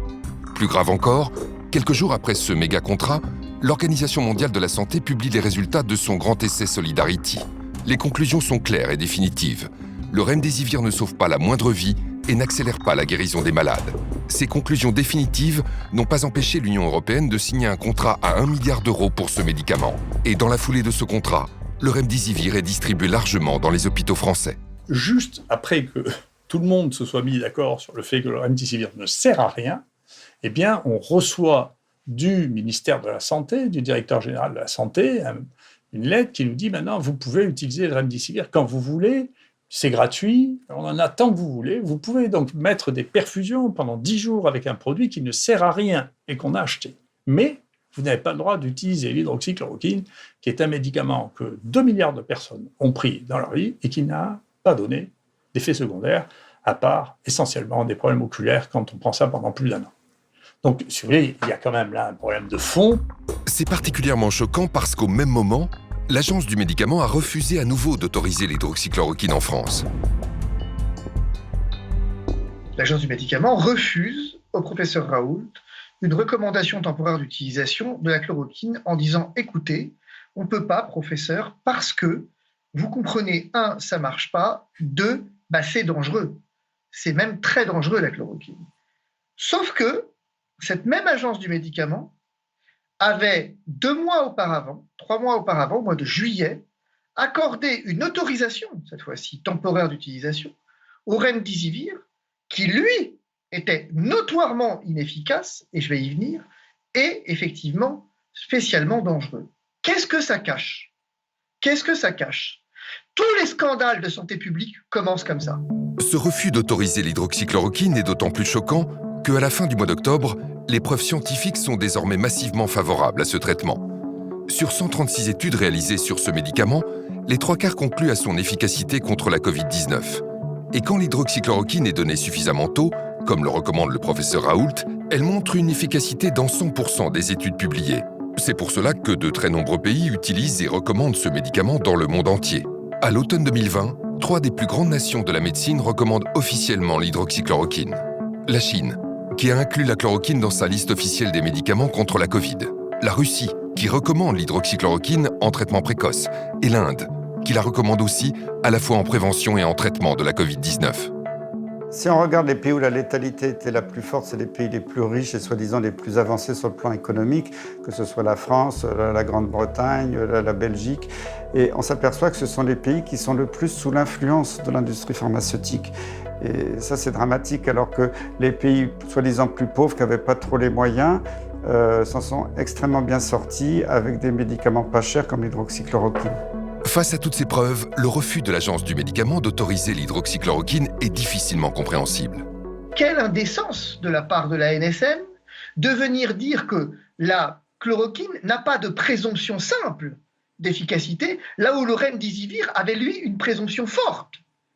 Speaker 1: Plus grave encore, quelques jours après ce méga contrat, l'Organisation mondiale de la santé publie les résultats de son grand essai Solidarity. Les conclusions sont claires et définitives. Le remdesivir ne sauve pas la moindre vie et n'accélère pas la guérison des malades. Ces conclusions définitives n'ont pas empêché l'Union européenne de signer un contrat à 1 milliard d'euros pour ce médicament. Et dans la foulée de ce contrat, le remdesivir est distribué largement dans les hôpitaux français.
Speaker 7: Juste après que tout le monde se soit mis d'accord sur le fait que le remdesivir ne sert à rien, eh bien, on reçoit du ministère de la Santé, du directeur général de la Santé, une lettre qui nous dit maintenant, vous pouvez utiliser le remdesivir quand vous voulez, c'est gratuit, on en a tant que vous voulez. Vous pouvez donc mettre des perfusions pendant 10 jours avec un produit qui ne sert à rien et qu'on a acheté. Mais vous n'avez pas le droit d'utiliser l'hydroxychloroquine, qui est un médicament que 2 milliards de personnes ont pris dans leur vie et qui n'a pas donné d'effets secondaires, à part essentiellement des problèmes oculaires quand on prend ça pendant plus d'1 an. Donc, si vous voulez, il y a quand même là un problème de fond.
Speaker 1: C'est particulièrement choquant parce qu'au même moment, l'Agence du médicament a refusé à nouveau d'autoriser l'hydroxychloroquine en France.
Speaker 21: L'Agence du médicament refuse au professeur Raoult une recommandation temporaire d'utilisation de la chloroquine en disant « Écoutez, on ne peut pas, professeur, parce que, vous comprenez, 1, ça ne marche pas, 2, c'est dangereux. C'est même très dangereux, la chloroquine. » Sauf que cette même agence du médicament avait 2 mois auparavant, 3 mois auparavant, au mois de juillet, accordé une autorisation, cette fois-ci temporaire d'utilisation, au remdesivir, qui lui était notoirement inefficace, et je vais y venir, et effectivement spécialement dangereux. Qu'est-ce que ça cache ? Qu'est-ce que ça cache ? Tous les scandales de santé publique commencent comme ça.
Speaker 1: Ce refus d'autoriser l'hydroxychloroquine est d'autant plus choquant qu'à la fin du mois d'octobre, les preuves scientifiques sont désormais massivement favorables à ce traitement. Sur 136 études réalisées sur ce médicament, les 3/4 concluent à son efficacité contre la Covid-19. Et quand l'hydroxychloroquine est donnée suffisamment tôt, comme le recommande le professeur Raoult, elle montre une efficacité dans 100% des études publiées. C'est pour cela que de très nombreux pays utilisent et recommandent ce médicament dans le monde entier. À l'automne 2020, 3 des plus grandes nations de la médecine recommandent officiellement l'hydroxychloroquine. La Chine, qui a inclus la chloroquine dans sa liste officielle des médicaments contre la Covid. La Russie, qui recommande l'hydroxychloroquine en traitement précoce. Et l'Inde, qui la recommande aussi à la fois en prévention et en traitement de la Covid-19.
Speaker 4: Si on regarde les pays où la létalité était la plus forte, c'est les pays les plus riches et soi-disant les plus avancés sur le plan économique, que ce soit la France, la Grande-Bretagne, la Belgique. Et on s'aperçoit que ce sont les pays qui sont le plus sous l'influence de l'industrie pharmaceutique. Et ça, c'est dramatique, alors que les pays soi-disant plus pauvres, qui n'avaient pas trop les moyens, s'en sont extrêmement bien sortis avec des médicaments pas chers comme l'hydroxychloroquine.
Speaker 1: Face à toutes ces preuves, le refus de l'agence du médicament d'autoriser l'hydroxychloroquine est difficilement compréhensible.
Speaker 21: Quelle indécence de la part de la NSM de venir dire que la chloroquine n'a pas de présomption simple d'efficacité, là où le remdesivir avait, lui, une présomption forte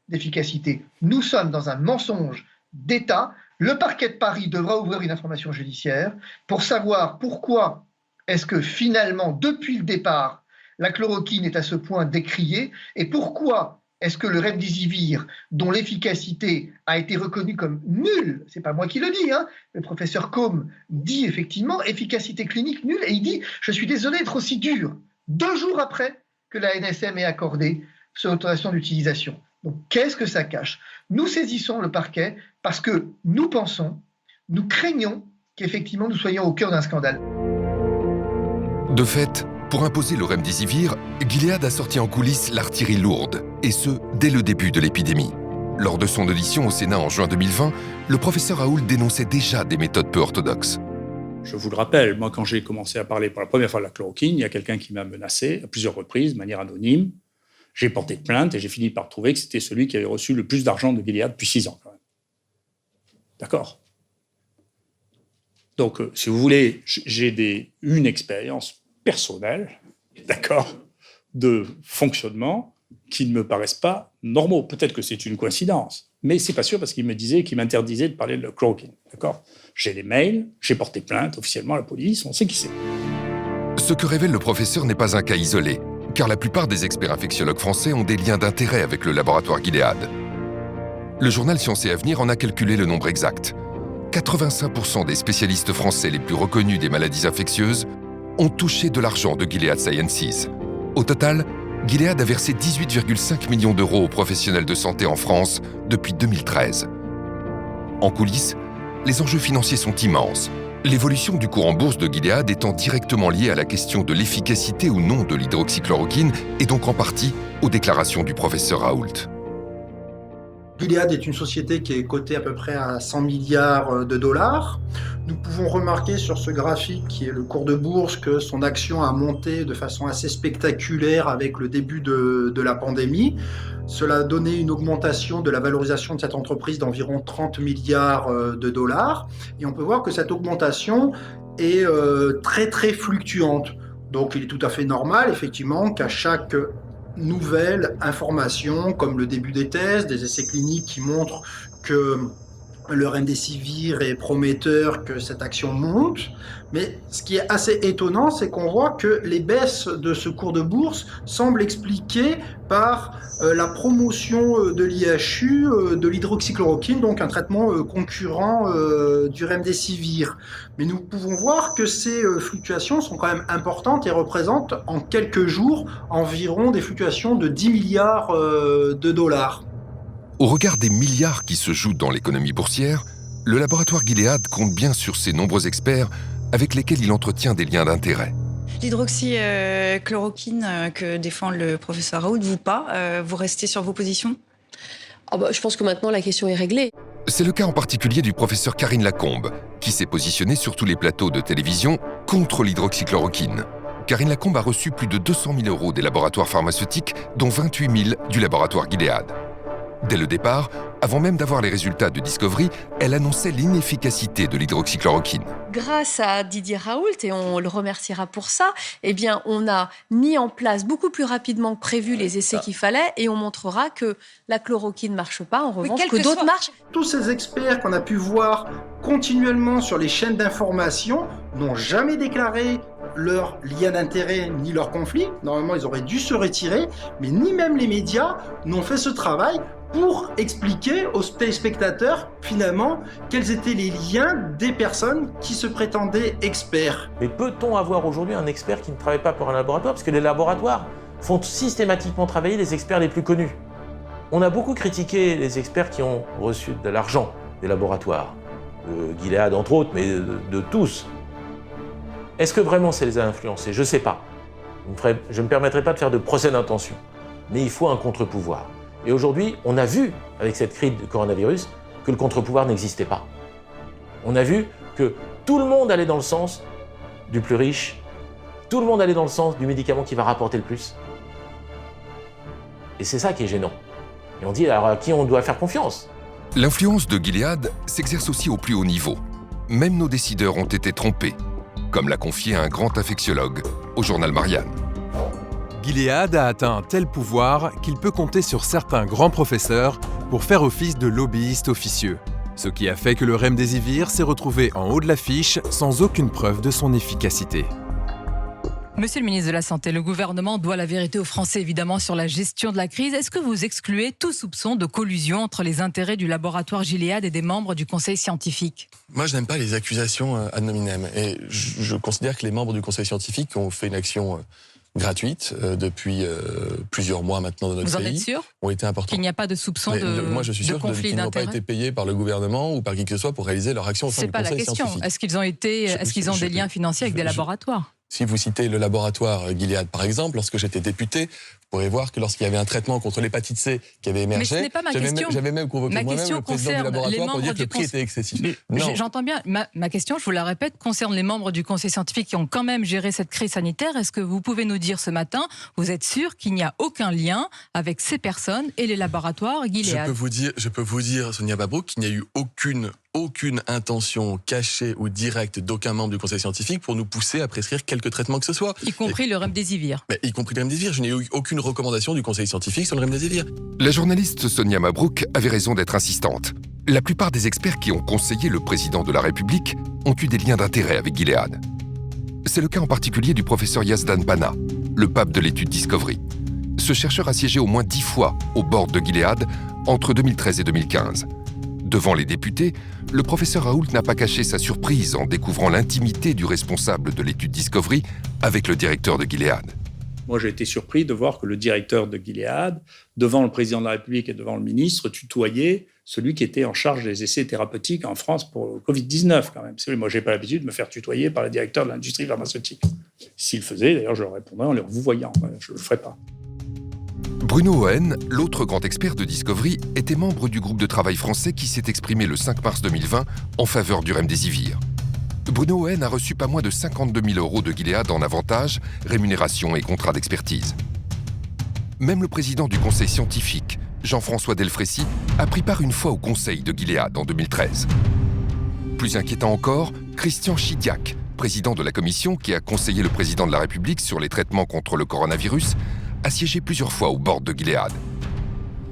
Speaker 21: d'efficacité. Nous sommes dans un mensonge d'État. Le parquet de Paris devra ouvrir une information judiciaire pour savoir pourquoi est-ce que finalement, depuis le départ, la chloroquine est à ce point décriée et pourquoi est-ce que le remdesivir, dont l'efficacité a été reconnue comme nulle, c'est pas moi qui le dis, le professeur Combe dit effectivement efficacité clinique nulle et il dit « je suis désolé d'être aussi dur », 2 jours après que la NSM ait accordé cette autorisation d'utilisation. Donc qu'est-ce que ça cache ? Nous saisissons le parquet parce que nous pensons, nous craignons qu'effectivement nous soyons au cœur d'un scandale.
Speaker 1: De fait, pour imposer le remdesivir, Gilead a sorti en coulisses l'artillerie lourde, et ce, dès le début de l'épidémie. Lors de son audition au Sénat en juin 2020, le professeur Raoult dénonçait déjà des méthodes peu orthodoxes.
Speaker 7: Je vous le rappelle, moi quand j'ai commencé à parler pour la première fois de la chloroquine, il y a quelqu'un qui m'a menacé à plusieurs reprises, de manière anonyme. J'ai porté plainte et j'ai fini par trouver que c'était celui qui avait reçu le plus d'argent de Gilead depuis 6 ans. Quand même. D'accord ? Donc, si vous voulez, j'ai une expérience personnelle, d'accord, de fonctionnement qui ne me paraissent pas normaux. Peut-être que c'est une coïncidence, mais c'est pas sûr parce qu'il me disait, qu'il m'interdisait de parler de la chloroquine, d'accord ? J'ai les mails, j'ai porté plainte officiellement à la police, on sait qui c'est.
Speaker 1: Ce que révèle le professeur n'est pas un cas isolé, car la plupart des experts infectiologues français ont des liens d'intérêt avec le laboratoire Gilead. Le journal Science et Avenir en a calculé le nombre exact. 85% des spécialistes français les plus reconnus des maladies infectieuses ont touché de l'argent de Gilead Sciences. Au total, Gilead a versé 18,5 millions d'euros aux professionnels de santé en France depuis 2013. En coulisses, les enjeux financiers sont immenses. L'évolution du cours en bourse de Gilead étant directement liée à la question de l'efficacité ou non de l'hydroxychloroquine et donc en partie aux déclarations du professeur Raoult.
Speaker 5: Gilead est une société qui est cotée à peu près à 100 milliards de dollars. Nous pouvons remarquer sur ce graphique qui est le cours de bourse que son action a monté de façon assez spectaculaire avec le début de la pandémie. Cela a donné une augmentation de la valorisation de cette entreprise d'environ 30 milliards de dollars. Et on peut voir que cette augmentation est très très fluctuante. Donc il est tout à fait normal effectivement qu'à chaque nouvelle information, comme le début des tests, des essais cliniques qui montrent que le remdesivir est prometteur, que cette action monte. Mais ce qui est assez étonnant, c'est qu'on voit que les baisses de ce cours de bourse semblent expliquées par la promotion de l'IHU, de l'hydroxychloroquine, donc un traitement concurrent du remdesivir. Mais nous pouvons voir que ces fluctuations sont quand même importantes et représentent en quelques jours environ des fluctuations de 10 milliards de dollars.
Speaker 1: Au regard des milliards qui se jouent dans l'économie boursière, le laboratoire Gilead compte bien sur ses nombreux experts avec lesquels il entretient des liens d'intérêt.
Speaker 8: L'hydroxychloroquine que défend le professeur Raoult, vous pas, vous restez sur vos positions ?
Speaker 22: Je pense que maintenant la question est réglée.
Speaker 1: C'est le cas en particulier du professeur Karine Lacombe, qui s'est positionnée sur tous les plateaux de télévision contre l'hydroxychloroquine. Karine Lacombe a reçu plus de 200 000 € des laboratoires pharmaceutiques, dont 28 000 du laboratoire Gilead. Dès le départ, avant même d'avoir les résultats de Discovery, elle annonçait l'inefficacité de l'hydroxychloroquine.
Speaker 22: Grâce à Didier Raoult, et on le remerciera pour ça, on a mis en place beaucoup plus rapidement que prévu les essais qu'il fallait et on montrera que la chloroquine ne marche pas, en revanche, que d'autres marchent.
Speaker 5: Tous ces experts qu'on a pu voir continuellement sur les chaînes d'information n'ont jamais déclaré leur lien d'intérêt ni leur conflit. Normalement, ils auraient dû se retirer, mais ni même les médias n'ont fait ce travail pour expliquer aux téléspectateurs, finalement, quels étaient les liens des personnes qui se prétendaient experts.
Speaker 9: Mais peut-on avoir aujourd'hui un expert qui ne travaille pas pour un laboratoire ? Parce que les laboratoires font systématiquement travailler les experts les plus connus. On a beaucoup critiqué les experts qui ont reçu de l'argent des laboratoires, de Gilead entre autres, mais de tous. Est-ce que vraiment ça les a influencés ? Je ne sais pas. Je ne me permettrai pas de faire de procès d'intention. Mais il faut un contre-pouvoir. Et aujourd'hui, on a vu, avec cette crise du coronavirus, que le contre-pouvoir n'existait pas. On a vu que tout le monde allait dans le sens du plus riche, tout le monde allait dans le sens du médicament qui va rapporter le plus. Et c'est ça qui est gênant. Et on dit, alors à qui on doit faire confiance ?
Speaker 1: L'influence de Gilead s'exerce aussi au plus haut niveau. Même nos décideurs ont été trompés, comme l'a confié un grand infectiologue au journal Marianne.
Speaker 23: Gilead a atteint un tel pouvoir qu'il peut compter sur certains grands professeurs pour faire office de lobbyiste officieux. Ce qui a fait que le remdesivir s'est retrouvé en haut de l'affiche sans aucune preuve de son efficacité.
Speaker 24: Monsieur le ministre de la Santé, le gouvernement doit la vérité aux Français évidemment sur la gestion de la crise. Est-ce que vous excluez tout soupçon de collusion entre les intérêts du laboratoire Gilead et des membres du conseil scientifique ?
Speaker 25: Moi, je n'aime pas les accusations ad hominem. Et je considère que les membres du conseil scientifique ont fait une action gratuite depuis plusieurs mois maintenant dans notre pays.
Speaker 24: Vous en êtes sûr ?
Speaker 25: Ont été importants.
Speaker 24: Qu'il n'y a pas de soupçon de conflit d'intérêts ?
Speaker 25: Moi, je suis sûr qu'ils n'ont pas été payés par le gouvernement ou par qui que ce soit pour réaliser leur action au sein du conseil scientifique.
Speaker 24: C'est pas la question. Est-ce qu'ils ont des liens financiers avec des laboratoires ?
Speaker 25: Si vous citez le laboratoire Gilead, par exemple, lorsque j'étais député, vous pourrez voir que lorsqu'il y avait un traitement contre l'hépatite C qui avait émergé,
Speaker 24: mais ce n'est pas ma question.
Speaker 25: J'avais même convoqué moi-même le président du laboratoire pour dire que le prix était excessif.
Speaker 24: J'entends bien. Ma question, je vous la répète, concerne les membres du conseil scientifique qui ont quand même géré cette crise sanitaire. Est-ce que vous pouvez nous dire ce matin, vous êtes sûr qu'il n'y a aucun lien avec ces personnes et les laboratoires Gilead ?
Speaker 25: Je peux vous dire, Sonia Mabrouk, qu'il n'y a eu aucune intention cachée ou directe d'aucun membre du conseil scientifique pour nous pousser à prescrire quelque traitement que ce soit.
Speaker 24: Y compris le remdesivir.
Speaker 25: Y compris le remdesivir. Je n'ai eu aucune recommandation du conseil scientifique sur le remdesivir.
Speaker 1: La journaliste Sonia Mabrouk avait raison d'être insistante. La plupart des experts qui ont conseillé le président de la République ont eu des liens d'intérêt avec Gilead. C'est le cas en particulier du professeur Yazdan Pana, le pape de l'étude Discovery. Ce chercheur a siégé au moins 10 fois au board de Gilead entre 2013 et 2015. Devant les députés, le professeur Raoult n'a pas caché sa surprise en découvrant l'intimité du responsable de l'étude Discovery avec le directeur de Gilead.
Speaker 7: Moi, j'ai été surpris de voir que le directeur de Gilead, devant le président de la République et devant le ministre, tutoyait celui qui était en charge des essais thérapeutiques en France pour le Covid-19, quand même. Moi, je n'ai pas l'habitude de me faire tutoyer par le directeur de l'industrie pharmaceutique. S'il le faisait, d'ailleurs, je leur répondrais en leur vous voyant. Je ne le ferais pas.
Speaker 1: Bruno Ohen, l'autre grand expert de Discovery, était membre du groupe de travail français qui s'est exprimé le 5 mars 2020 en faveur du remdesivir. Bruno Ohen a reçu pas moins de 52 000 € de Gilead en avantages, rémunération et contrats d'expertise. Même le président du conseil scientifique, Jean-François Delfrécy, a pris part une fois au conseil de Gilead en 2013. Plus inquiétant encore, Christian Chidiac, président de la commission qui a conseillé le président de la République sur les traitements contre le coronavirus, a siégé plusieurs fois au board de Gilead.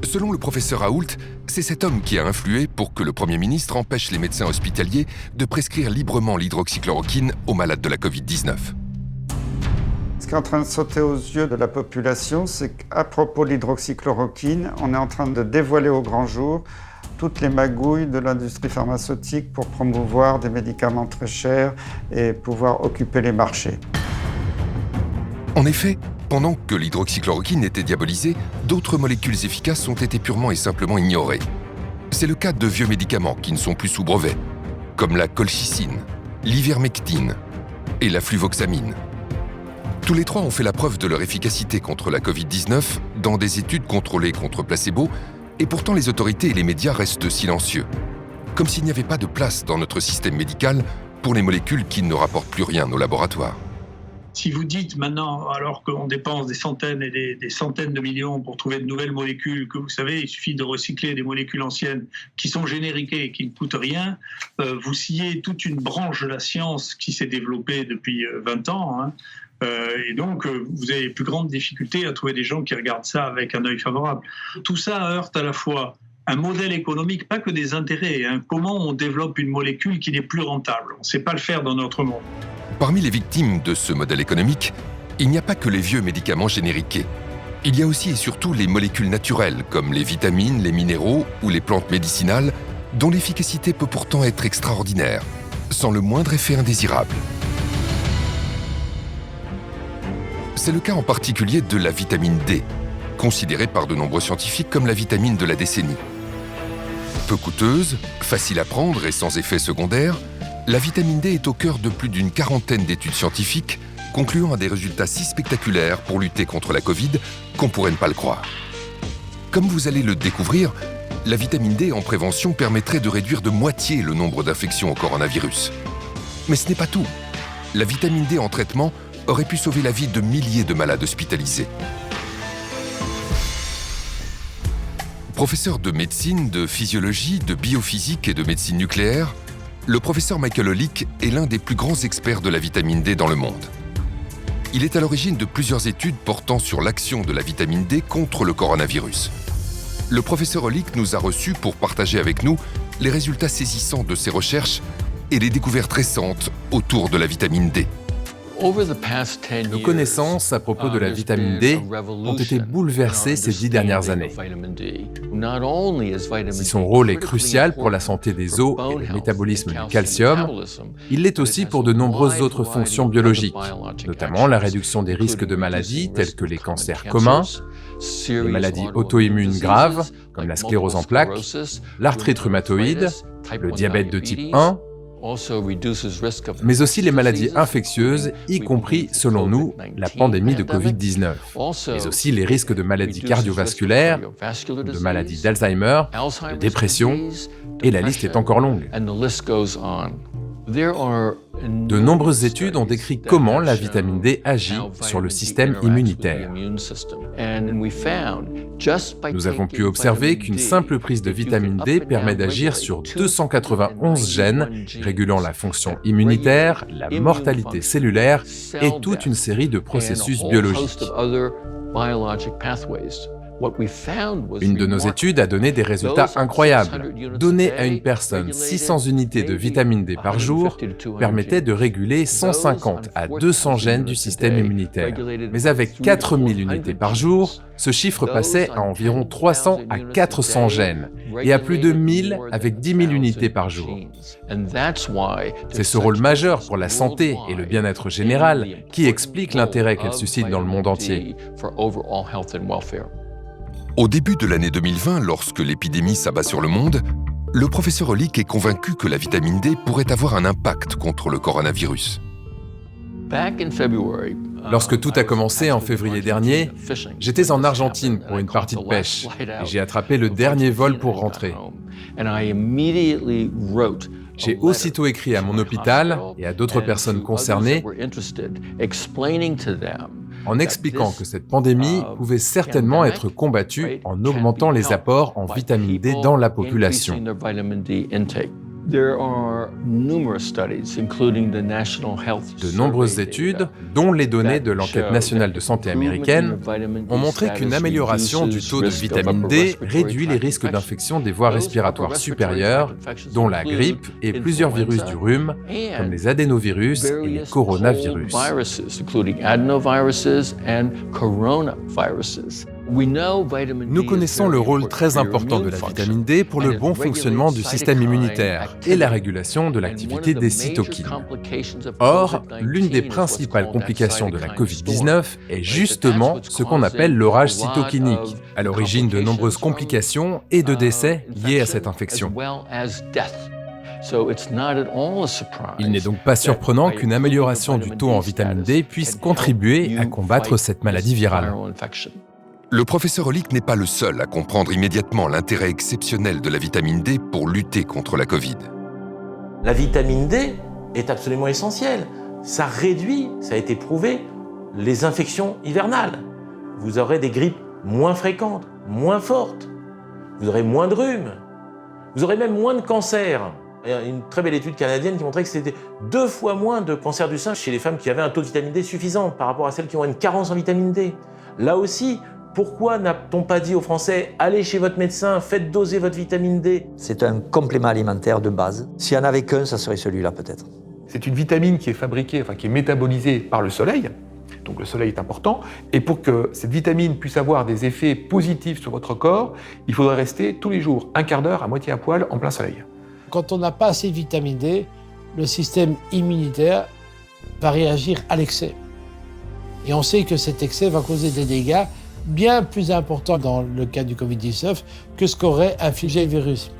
Speaker 1: Selon le professeur Raoult, c'est cet homme qui a influé pour que le Premier ministre empêche les médecins hospitaliers de prescrire librement l'hydroxychloroquine aux malades de la Covid-19.
Speaker 4: Ce qui est en train de sauter aux yeux de la population, c'est qu'à propos de l'hydroxychloroquine, on est en train de dévoiler au grand jour toutes les magouilles de l'industrie pharmaceutique pour promouvoir des médicaments très chers et pouvoir occuper les marchés.
Speaker 1: En effet, pendant que l'hydroxychloroquine était diabolisée, d'autres molécules efficaces ont été purement et simplement ignorées. C'est le cas de vieux médicaments qui ne sont plus sous brevet, comme la colchicine, l'ivermectine et la fluvoxamine. Tous les trois ont fait la preuve de leur efficacité contre la Covid-19 dans des études contrôlées contre placebo, et pourtant les autorités et les médias restent silencieux, comme s'il n'y avait pas de place dans notre système médical pour les molécules qui ne rapportent plus rien aux laboratoires.
Speaker 7: Si vous dites maintenant, alors qu'on dépense des centaines et des centaines de millions pour trouver de nouvelles molécules, que vous savez, il suffit de recycler des molécules anciennes qui sont génériquées et qui ne coûtent rien, vous sciez toute une branche de la science qui s'est développée depuis 20 ans. Et donc, vous avez les plus grandes difficultés à trouver des gens qui regardent ça avec un œil favorable. Tout ça heurte à la fois un modèle économique, pas que des intérêts. Comment on développe une molécule qui n'est plus rentable? On ne sait pas le faire dans notre monde.
Speaker 1: Parmi les victimes de ce modèle économique, il n'y a pas que les vieux médicaments génériqués. Il y a aussi et surtout les molécules naturelles, comme les vitamines, les minéraux ou les plantes médicinales, dont l'efficacité peut pourtant être extraordinaire, sans le moindre effet indésirable. C'est le cas en particulier de la vitamine D, considérée par de nombreux scientifiques comme la vitamine de la décennie. Peu coûteuse, facile à prendre et sans effet secondaire, la vitamine D est au cœur de plus d'une quarantaine d'études scientifiques concluant à des résultats si spectaculaires pour lutter contre la Covid qu'on pourrait ne pas le croire. Comme vous allez le découvrir, la vitamine D en prévention permettrait de réduire de moitié le nombre d'infections au coronavirus. Mais ce n'est pas tout. La vitamine D en traitement aurait pu sauver la vie de milliers de malades hospitalisés. Professeur de médecine, de physiologie, de biophysique et de médecine nucléaire, le professeur Michael Olick est l'un des plus grands experts de la vitamine D dans le monde. Il est à l'origine de plusieurs études portant sur l'action de la vitamine D contre le coronavirus. Le professeur Olick nous a reçus pour partager avec nous les résultats saisissants de ses recherches et les découvertes récentes autour de la vitamine D.
Speaker 23: Nos connaissances à propos de la vitamine D ont été bouleversées ces 10 dernières années. Si son rôle est crucial pour la santé des os et le métabolisme du calcium, il l'est aussi pour de nombreuses autres fonctions biologiques, notamment la réduction des risques de maladies telles que les cancers communs, les maladies auto-immunes graves comme la sclérose en plaques, l'arthrite rhumatoïde, le diabète de type 1, mais aussi les maladies infectieuses, y compris, selon nous, la pandémie de Covid-19, mais aussi les risques de maladies cardiovasculaires, de maladies d'Alzheimer, de dépression, et la liste est encore longue. De nombreuses études ont décrit comment la vitamine D agit sur le système immunitaire. Nous avons pu observer qu'une simple prise de vitamine D permet d'agir sur 291 gènes régulant la fonction immunitaire, la mortalité cellulaire et toute une série de processus biologiques. Une de nos études a donné des résultats incroyables. Donner à une personne 600 unités de vitamine D par jour permettait de réguler 150 à 200 gènes du système immunitaire. Mais avec 4000 unités par jour, ce chiffre passait à environ 300 à 400 gènes et à plus de 1000 avec 10 000 unités par jour. C'est ce rôle majeur pour la santé et le bien-être général qui explique l'intérêt qu'elle suscite dans le monde entier.
Speaker 1: Au début de l'année 2020, lorsque l'épidémie s'abat sur le monde, le professeur Olick est convaincu que la vitamine D pourrait avoir un impact contre le coronavirus.
Speaker 23: Lorsque tout a commencé en février dernier, j'étais en Argentine pour une partie de pêche et j'ai attrapé le dernier vol pour rentrer. J'ai aussitôt écrit à mon hôpital et à d'autres personnes concernées en expliquant que cette pandémie pouvait certainement être combattue en augmentant les apports en vitamine D dans la population. De nombreuses études, dont les données de l'enquête nationale de santé américaine, ont montré qu'une amélioration du taux de vitamine D réduit les risques d'infection des voies respiratoires supérieures, dont la grippe et plusieurs virus du rhume, comme les adénovirus et les coronavirus. Nous connaissons le rôle très important de la vitamine D pour le bon fonctionnement du système immunitaire et la régulation de l'activité des cytokines. Or, l'une des principales complications de la Covid-19 est justement ce qu'on appelle l'orage cytokinique, à l'origine de nombreuses complications et de décès liés à cette infection. Il n'est donc pas surprenant qu'une amélioration du taux en vitamine D puisse contribuer à combattre cette maladie virale.
Speaker 1: Le professeur Hollick n'est pas le seul à comprendre immédiatement l'intérêt exceptionnel de la vitamine D pour lutter contre la Covid.
Speaker 9: La vitamine D est absolument essentielle. Ça réduit, ça a été prouvé, les infections hivernales. Vous aurez des grippes moins fréquentes, moins fortes. Vous aurez moins de rhume. Vous aurez même moins de cancers. Il y a une très belle étude canadienne qui montrait que c'était 2 fois moins de cancer du sein chez les femmes qui avaient un taux de vitamine D suffisant par rapport à celles qui ont une carence en vitamine D. Là aussi, pourquoi n'a-t-on pas dit aux Français « Allez chez votre médecin, faites doser votre vitamine D ».
Speaker 3: C'est un complément alimentaire de base. S'il n'y en avait qu'un, ça serait celui-là peut-être.
Speaker 2: C'est une vitamine qui est fabriquée, qui est métabolisée par le soleil. Donc le soleil est important. Et pour que cette vitamine puisse avoir des effets positifs sur votre corps, il faudrait rester tous les jours, un quart d'heure à moitié à poil en plein soleil.
Speaker 6: Quand on n'a pas assez de vitamine D, le système immunitaire va réagir à l'excès. Et on sait que cet excès va causer des dégâts bien plus importants dans le cas du Covid-19 que ce qu'aurait infligé le virus.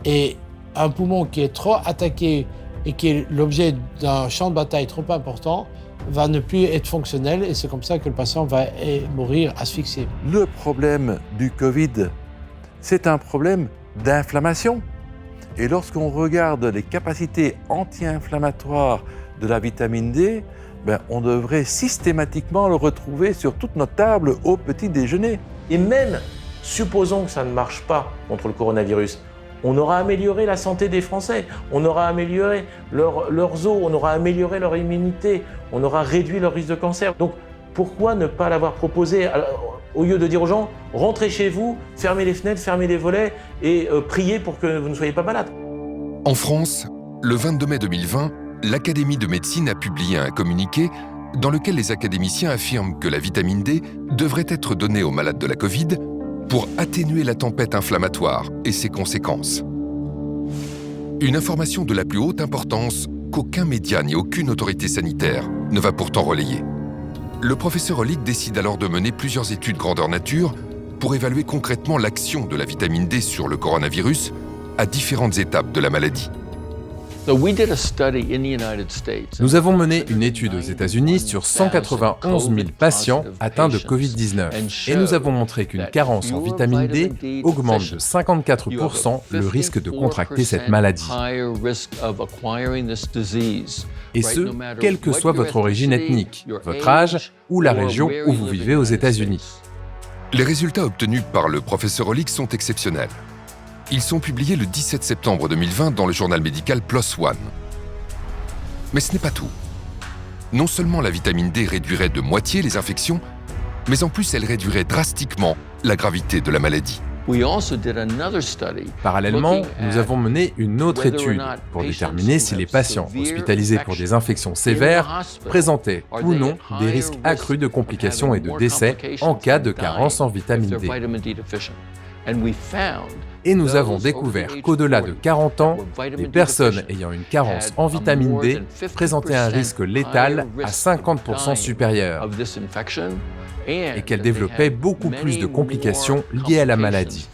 Speaker 6: Et un poumon qui est trop attaqué et qui est l'objet d'un champ de bataille trop important va ne plus être fonctionnel et c'est comme ça que le patient va mourir asphyxié.
Speaker 10: Le problème du Covid, c'est un problème d'inflammation. Et lorsqu'on regarde les capacités anti-inflammatoires de la vitamine D, on devrait systématiquement le retrouver sur toute notre table au petit déjeuner.
Speaker 9: Et même, supposons que ça ne marche pas contre le coronavirus, on aura amélioré la santé des Français, on aura amélioré leurs os, on aura amélioré leur immunité, on aura réduit leur risque de cancer. Donc pourquoi ne pas l'avoir proposé au lieu de dire aux gens « rentrez chez vous, fermez les fenêtres, fermez les volets et priez pour que vous ne soyez pas malade ».
Speaker 1: En France, le 22 mai 2020, l'Académie de médecine a publié un communiqué dans lequel les académiciens affirment que la vitamine D devrait être donnée aux malades de la Covid pour atténuer la tempête inflammatoire et ses conséquences. Une information de la plus haute importance qu'aucun média ni aucune autorité sanitaire ne va pourtant relayer. Le professeur Hollick décide alors de mener plusieurs études grandeur nature pour évaluer concrètement l'action de la vitamine D sur le coronavirus à différentes étapes de la maladie.
Speaker 23: Nous avons mené une étude aux États-Unis sur 191 000 patients atteints de Covid-19 et nous avons montré qu'une carence en vitamine D augmente de 54% le risque de contracter cette maladie. Et ce, quelle que soit votre origine ethnique, votre âge ou la région où vous vivez aux États-Unis.
Speaker 1: Les résultats obtenus par le professeur Hollick sont exceptionnels. Ils sont publiés le 17 septembre 2020 dans le journal médical PLOS ONE. Mais ce n'est pas tout. Non seulement la vitamine D réduirait de moitié les infections, mais en plus elle réduirait drastiquement la gravité de la maladie.
Speaker 23: Parallèlement, nous avons mené une autre étude pour déterminer si les patients hospitalisés pour des infections sévères présentaient ou non des risques accrus de complications et de décès en cas de carence en vitamine D. Et nous avons découvert qu'au-delà de 40 ans, les personnes ayant une carence en vitamine D présentaient un risque létal à 50% supérieur et qu'elles développaient beaucoup plus de complications liées à la maladie.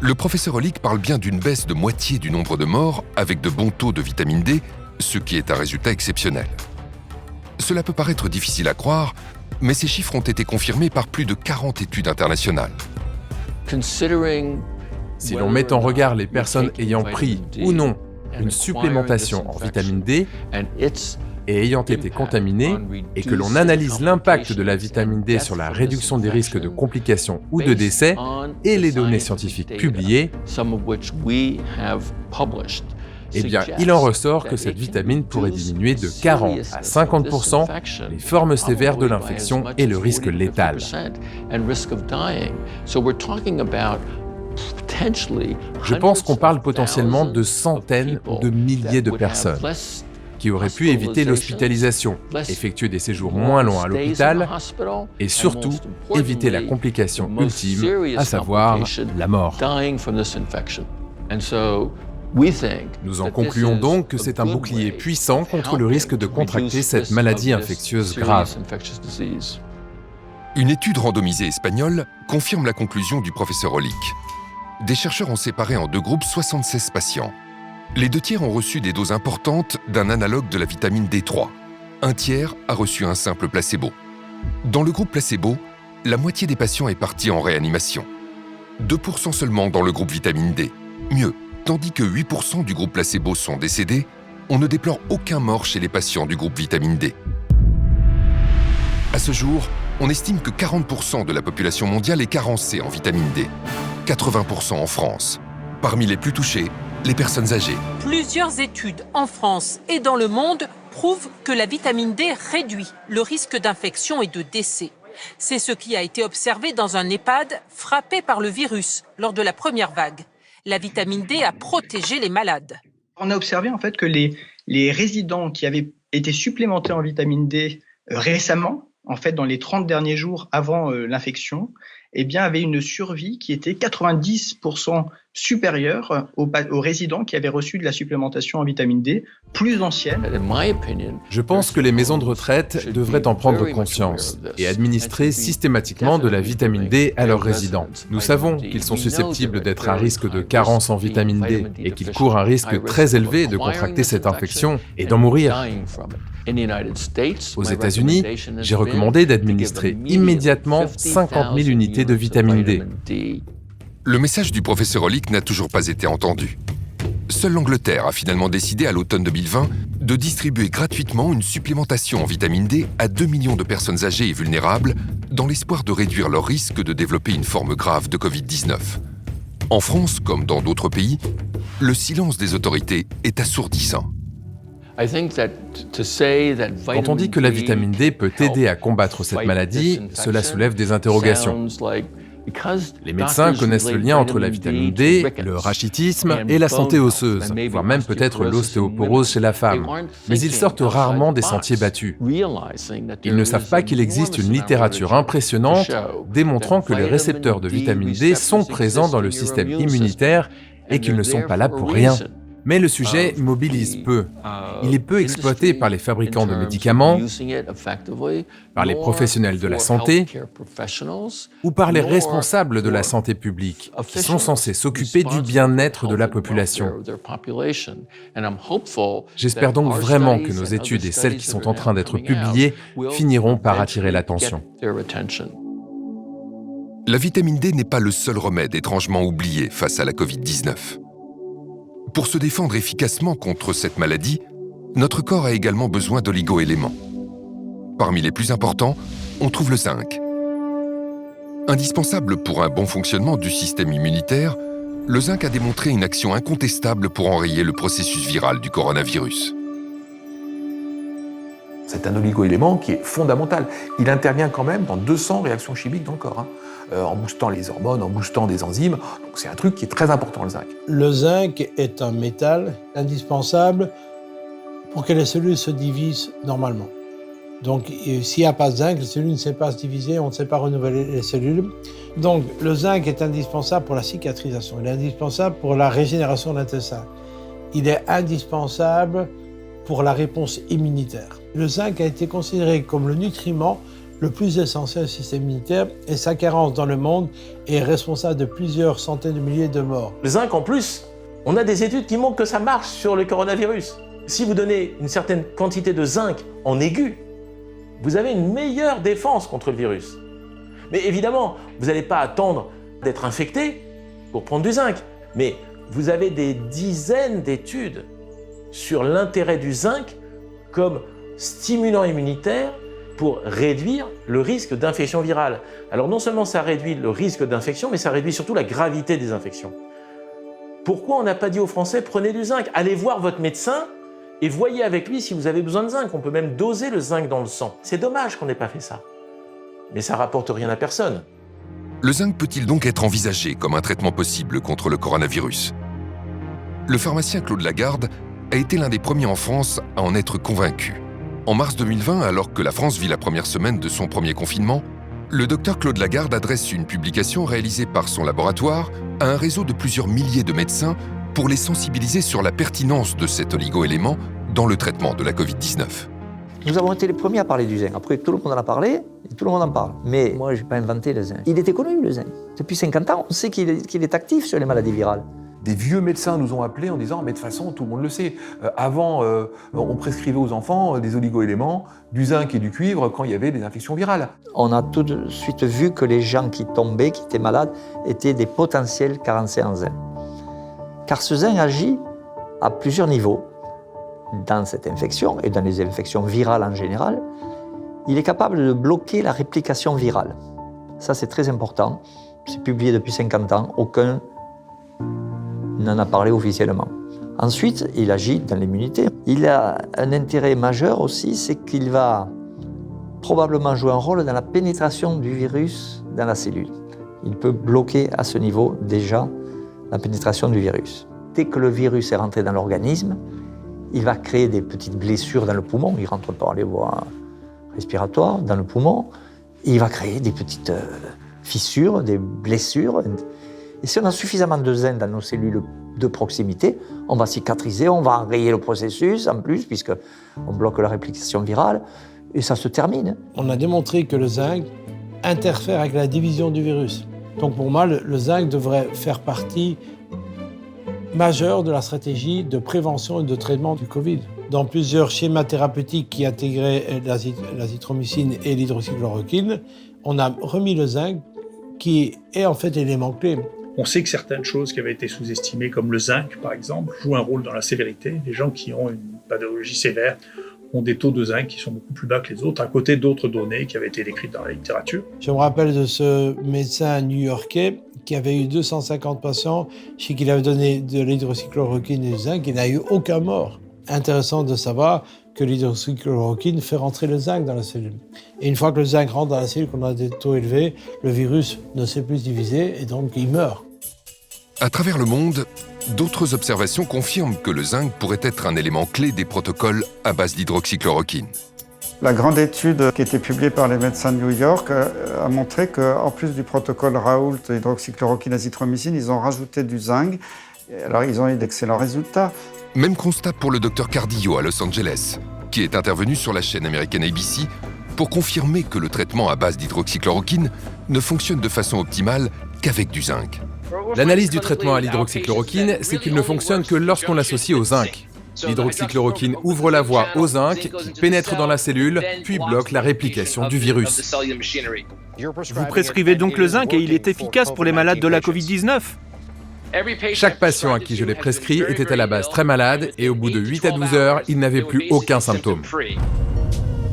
Speaker 1: Le professeur Hollick parle bien d'une baisse de moitié du nombre de morts avec de bons taux de vitamine D, ce qui est un résultat exceptionnel. Cela peut paraître difficile à croire, mais ces chiffres ont été confirmés par plus de 40 études internationales.
Speaker 23: Si l'on met en regard les personnes ayant pris ou non une supplémentation en vitamine D et ayant été contaminés, et que l'on analyse l'impact de la vitamine D sur la réduction des risques de complications ou de décès, et les données scientifiques publiées, eh bien, il en ressort que cette vitamine pourrait diminuer de 40 à 50% les formes sévères de l'infection et le risque létal. Je pense qu'on parle potentiellement de centaines ou de milliers de personnes qui auraient pu éviter l'hospitalisation, effectuer des séjours moins longs à l'hôpital et surtout éviter la complication ultime, à savoir la mort. Nous en concluons donc que c'est un bouclier puissant contre le risque de contracter cette maladie infectieuse grave.
Speaker 1: Une étude randomisée espagnole confirme la conclusion du professeur Hollick. Des chercheurs ont séparé en deux groupes 76 patients. Les 2 tiers ont reçu des doses importantes d'un analogue de la vitamine D3. 1 tiers a reçu un simple placebo. Dans le groupe placebo, la moitié des patients est partie en réanimation. 2% seulement dans le groupe vitamine D. Mieux, tandis que 8% du groupe placebo sont décédés, on ne déplore aucun mort chez les patients du groupe vitamine D. À ce jour, on estime que 40% de la population mondiale est carencée en vitamine D. 80% en France. Parmi les plus touchés, les personnes âgées.
Speaker 11: Plusieurs études en France et dans le monde prouvent que la vitamine D réduit le risque d'infection et de décès. C'est ce qui a été observé dans un EHPAD frappé par le virus lors de la première vague. La vitamine D a protégé les malades.
Speaker 12: On a observé en fait que les résidents qui avaient été supplémentés en vitamine D récemment, en fait dans les 30 derniers jours avant l'infection, eh bien, avaient une survie qui était 90% supérieure aux résidents qui avaient reçu de la supplémentation en vitamine D plus ancienne.
Speaker 23: Je pense que les maisons de retraite devraient en prendre conscience et administrer systématiquement de la vitamine D à leurs résidents. Nous savons qu'ils sont susceptibles d'être à risque de carence en vitamine D et qu'ils courent un risque très élevé de contracter cette infection et d'en mourir. Aux États-Unis, j'ai recommandé d'administrer immédiatement 50 000 unités de vitamine D.
Speaker 1: Le message du professeur Hollick n'a toujours pas été entendu. Seule l'Angleterre a finalement décidé à l'automne 2020 de distribuer gratuitement une supplémentation en vitamine D à 2 millions de personnes âgées et vulnérables dans l'espoir de réduire leur risque de développer une forme grave de Covid-19. En France, comme dans d'autres pays, le silence des autorités est assourdissant.
Speaker 23: Quand on dit que la vitamine D peut aider à combattre cette maladie, cela soulève des interrogations. Les médecins connaissent le lien entre la vitamine D, le rachitisme et la santé osseuse, voire même peut-être l'ostéoporose chez la femme. Mais ils sortent rarement des sentiers battus. Ils ne savent pas qu'il existe une littérature impressionnante démontrant que les récepteurs de vitamine D sont présents dans le système immunitaire et qu'ils ne sont pas là pour rien. Mais le sujet mobilise peu. Il est peu exploité par les fabricants de médicaments, par les professionnels de la santé ou par les responsables de la santé publique qui sont censés s'occuper du bien-être de la population. J'espère donc vraiment que nos études et celles qui sont en train d'être publiées finiront par attirer l'attention.
Speaker 1: La vitamine D n'est pas le seul remède étrangement oublié face à la Covid-19. Pour se défendre efficacement contre cette maladie, notre corps a également besoin d'oligo-éléments. Parmi les plus importants, on trouve le zinc. Indispensable pour un bon fonctionnement du système immunitaire, le zinc a démontré une action incontestable pour enrayer le processus viral du coronavirus.
Speaker 2: C'est un oligo-élément qui est fondamental. Il intervient quand même dans 200 réactions chimiques dans le corps, en boostant les hormones, en boostant des enzymes. Donc c'est un truc qui est très important, le zinc.
Speaker 6: Le zinc est un métal indispensable pour que les cellules se divisent normalement. Donc s'il n'y a pas de zinc, les cellules ne savent pas se diviser, on ne sait pas renouveler les cellules. Donc le zinc est indispensable pour la cicatrisation, il est indispensable pour la régénération de l'intestin. Il est indispensable pour la réponse immunitaire. Le zinc a été considéré comme le nutriment le plus essentiel du système immunitaire et sa carence dans le monde est responsable de plusieurs centaines de milliers de morts.
Speaker 9: Le zinc, en plus, on a des études qui montrent que ça marche sur le coronavirus. Si vous donnez une certaine quantité de zinc en aigu, vous avez une meilleure défense contre le virus. Mais évidemment, vous n'allez pas attendre d'être infecté pour prendre du zinc. Mais vous avez des dizaines d'études sur l'intérêt du zinc comme stimulant immunitaire pour réduire le risque d'infection virale. Alors non seulement ça réduit le risque d'infection, mais ça réduit surtout la gravité des infections. Pourquoi on n'a pas dit aux Français, prenez du zinc, allez voir votre médecin et voyez avec lui si vous avez besoin de zinc. On peut même doser le zinc dans le sang. C'est dommage qu'on n'ait pas fait ça. Mais ça rapporte rien à personne.
Speaker 1: Le zinc peut-il donc être envisagé comme un traitement possible contre le coronavirus? Le pharmacien Claude Lagarde a été l'un des premiers en France à en être convaincu. En mars 2020, alors que la France vit la première semaine de son premier confinement, le docteur Claude Lagarde adresse une publication réalisée par son laboratoire à un réseau de plusieurs milliers de médecins pour les sensibiliser sur la pertinence de cet oligo-élément dans le traitement de la Covid-19.
Speaker 3: Nous avons été les premiers à parler du zinc. Après, tout le monde en a parlé, et tout le monde en parle. Mais moi, je n'ai pas inventé le zinc. Il était connu, le zinc. Depuis 50 ans, on sait qu'il est actif sur les maladies virales.
Speaker 2: Des vieux médecins nous ont appelés en disant « mais de toute façon, tout le monde le sait. Avant, on prescrivait aux enfants des oligo-éléments, du zinc et du cuivre quand il y avait des infections virales. »
Speaker 3: On a tout de suite vu que les gens qui tombaient, qui étaient malades, étaient des potentiels carencés en zinc. Car ce zinc agit à plusieurs niveaux dans cette infection et dans les infections virales en général. Il est capable de bloquer la réplication virale. Ça, c'est très important. C'est publié depuis 50 ans. Aucun n'en a parlé officiellement. Ensuite, il agit dans l'immunité. Il a un intérêt majeur aussi, c'est qu'il va probablement jouer un rôle dans la pénétration du virus dans la cellule. Il peut bloquer à ce niveau déjà la pénétration du virus. Dès que le virus est rentré dans l'organisme, il va créer des petites blessures dans le poumon. Il rentre par les voies respiratoires dans le poumon. Et il va créer des petites fissures, des blessures. Et si on a suffisamment de zinc dans nos cellules de proximité, on va cicatriser, on va enrayer le processus en plus, puisqu'on bloque la réplication virale, et ça se termine.
Speaker 6: On a démontré que le zinc interfère avec la division du virus. Donc pour moi, le zinc devrait faire partie majeure de la stratégie de prévention et de traitement du Covid. Dans plusieurs schémas thérapeutiques qui intégraient l'azithromycine et l'hydroxychloroquine, on a remis le zinc qui est en fait l'élément clé.
Speaker 7: On sait que certaines choses qui avaient été sous-estimées, comme le zinc par exemple, jouent un rôle dans la sévérité. Les gens qui ont une pathologie sévère ont des taux de zinc qui sont beaucoup plus bas que les autres, à côté d'autres données qui avaient été décrites dans la littérature.
Speaker 6: Je me rappelle de ce médecin new-yorkais qui avait eu 250 patients chez qui il avait donné de l'hydroxychloroquine et du zinc, il n'a eu aucun mort. Intéressant de savoir que l'hydroxychloroquine fait rentrer le zinc dans la cellule. Et une fois que le zinc rentre dans la cellule, qu'on a des taux élevés, le virus ne sait plus se diviser et donc il meurt.
Speaker 1: À travers le monde, d'autres observations confirment que le zinc pourrait être un élément clé des protocoles à base d'hydroxychloroquine.
Speaker 4: La grande étude qui a été publiée par les médecins de New York a montré qu'en plus du protocole Raoult, hydroxychloroquine, azithromycine, ils ont rajouté du zinc. Alors ils ont eu d'excellents résultats.
Speaker 1: Même constat pour le docteur Cardillo à Los Angeles, qui est intervenu sur la chaîne américaine ABC pour confirmer que le traitement à base d'hydroxychloroquine ne fonctionne de façon optimale qu'avec du zinc.
Speaker 23: L'analyse du traitement à l'hydroxychloroquine, c'est qu'il ne fonctionne que lorsqu'on l'associe au zinc. L'hydroxychloroquine ouvre la voie au zinc, qui pénètre dans la cellule, puis bloque la réplication du virus.
Speaker 13: Vous prescrivez donc le zinc et il est efficace pour les malades de la Covid-19 ?
Speaker 23: Chaque patient à qui je l'ai prescrit était à la base très malade et au bout de 8 à 12 heures, il n'avait plus aucun symptôme.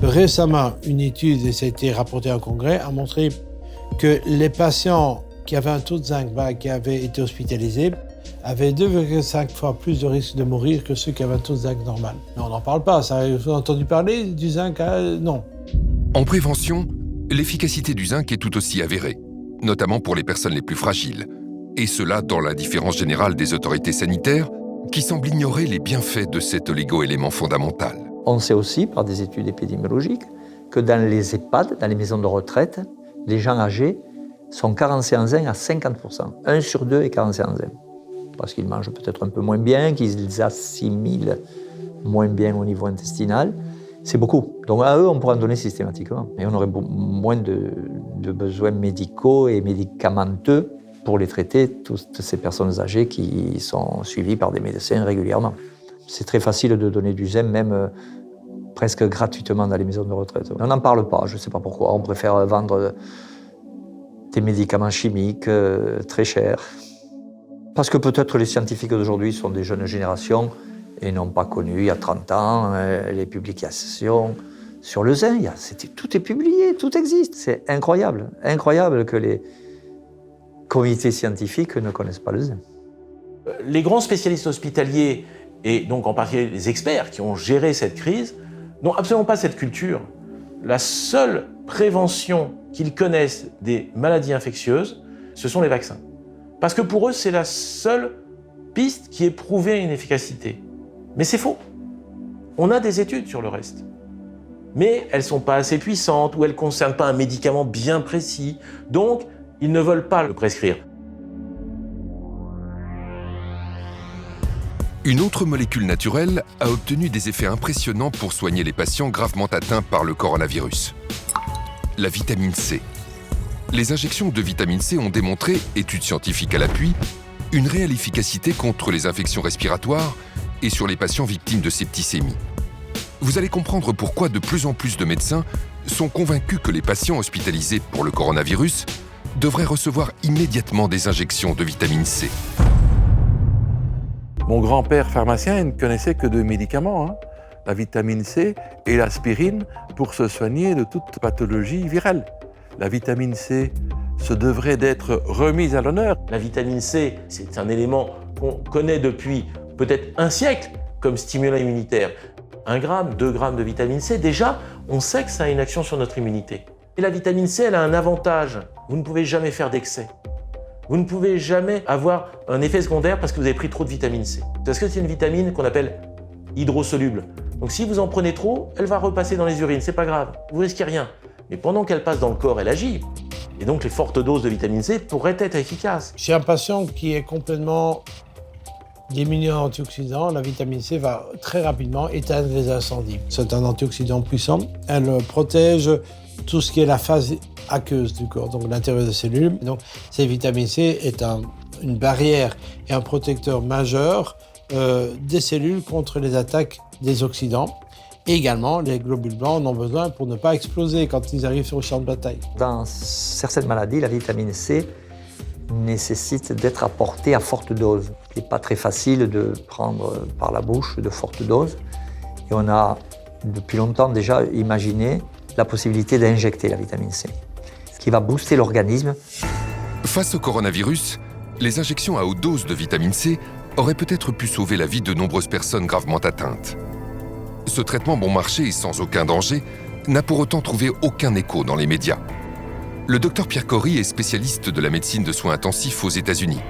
Speaker 6: Récemment, une étude, et ça a été rapporté en congrès, a montré que les patients qui avaient un taux de zinc bas, qui avaient été hospitalisés, avaient 2,5 fois plus de risque de mourir que ceux qui avaient un taux de zinc normal. Mais on n'en parle pas, ça, vous avez entendu parler du zinc? Non.
Speaker 1: En prévention, l'efficacité du zinc est tout aussi avérée, notamment pour les personnes les plus fragiles. Et cela dans l'indifférence générale des autorités sanitaires qui semblent ignorer les bienfaits de cet oligo-élément fondamental.
Speaker 3: On sait aussi, par des études épidémiologiques, que dans les EHPAD, dans les maisons de retraite, les gens âgés sont carencés en zinc à 50%. 1 sur 2 est carencé en zinc. Parce qu'ils mangent peut-être un peu moins bien, qu'ils assimilent moins bien au niveau intestinal. C'est beaucoup. Donc à eux, on pourrait en donner systématiquement. Et on aurait moins de besoins médicaux et médicamenteux pour les traiter, toutes ces personnes âgées qui sont suivies par des médecins régulièrement. C'est très facile de donner du zinc, même presque gratuitement dans les maisons de retraite. On n'en parle pas, je ne sais pas pourquoi. On préfère vendre des médicaments chimiques très chers. Parce que peut-être les scientifiques d'aujourd'hui sont des jeunes générations et n'ont pas connu, il y a 30 ans, les publications sur le zinc. Tout est publié, tout existe. C'est incroyable. Incroyable que les comités scientifiques ne connaissent pas le zinc.
Speaker 9: Les grands spécialistes hospitaliers, et donc en particulier les experts qui ont géré cette crise, n'ont absolument pas cette culture. La seule prévention qu'ils connaissent des maladies infectieuses, ce sont les vaccins. Parce que pour eux, c'est la seule piste qui ait prouvé une efficacité. Mais c'est faux. On a des études sur le reste. Mais elles ne sont pas assez puissantes ou elles ne concernent pas un médicament bien précis. Donc, ils ne veulent pas le prescrire.
Speaker 1: Une autre molécule naturelle a obtenu des effets impressionnants pour soigner les patients gravement atteints par le coronavirus. La vitamine C. Les injections de vitamine C ont démontré, études scientifiques à l'appui, une réelle efficacité contre les infections respiratoires et sur les patients victimes de septicémie. Vous allez comprendre pourquoi de plus en plus de médecins sont convaincus que les patients hospitalisés pour le coronavirus devraient recevoir immédiatement des injections de vitamine C.
Speaker 10: Mon grand-père pharmacien, il ne connaissait que deux médicaments, hein, la vitamine C et l'aspirine, pour se soigner de toute pathologie virale. La vitamine C se devrait d'être remise à l'honneur.
Speaker 9: La vitamine C, c'est un élément qu'on connaît depuis peut-être un siècle comme stimulant immunitaire. 1 gramme, 2 grammes de vitamine C, déjà, on sait que ça a une action sur notre immunité. Et la vitamine C, elle a un avantage. Vous ne pouvez jamais faire d'excès. Vous ne pouvez jamais avoir un effet secondaire parce que vous avez pris trop de vitamine C. Parce que c'est une vitamine qu'on appelle hydrosoluble. Donc si vous en prenez trop, elle va repasser dans les urines, c'est pas grave, vous risquez rien. Mais pendant qu'elle passe dans le corps, elle agit. Et donc les fortes doses de vitamine C pourraient être efficaces.
Speaker 6: Chez un patient qui est complètement diminué en antioxydants, la vitamine C va très rapidement éteindre les incendies. C'est un antioxydant puissant. Elle protège tout ce qui est la phase aqueuse du corps, donc l'intérieur des cellules. Donc, cette vitamine C est une barrière et un protecteur majeur des cellules contre les attaques des oxydants. Et également, les globules blancs en ont besoin pour ne pas exploser quand ils arrivent sur le champ de bataille.
Speaker 3: Dans certaines maladies, la vitamine C nécessite d'être apportée à forte dose. Il n'est pas très facile de prendre par la bouche de fortes doses. Et on a depuis longtemps déjà imaginé la possibilité d'injecter la vitamine C, ce qui va booster l'organisme.
Speaker 1: Face au coronavirus, les injections à haute dose de vitamine C auraient peut-être pu sauver la vie de nombreuses personnes gravement atteintes. Ce traitement bon marché et sans aucun danger n'a pour autant trouvé aucun écho dans les médias. Le docteur Pierre Kory est spécialiste de la médecine de soins intensifs aux États-Unis.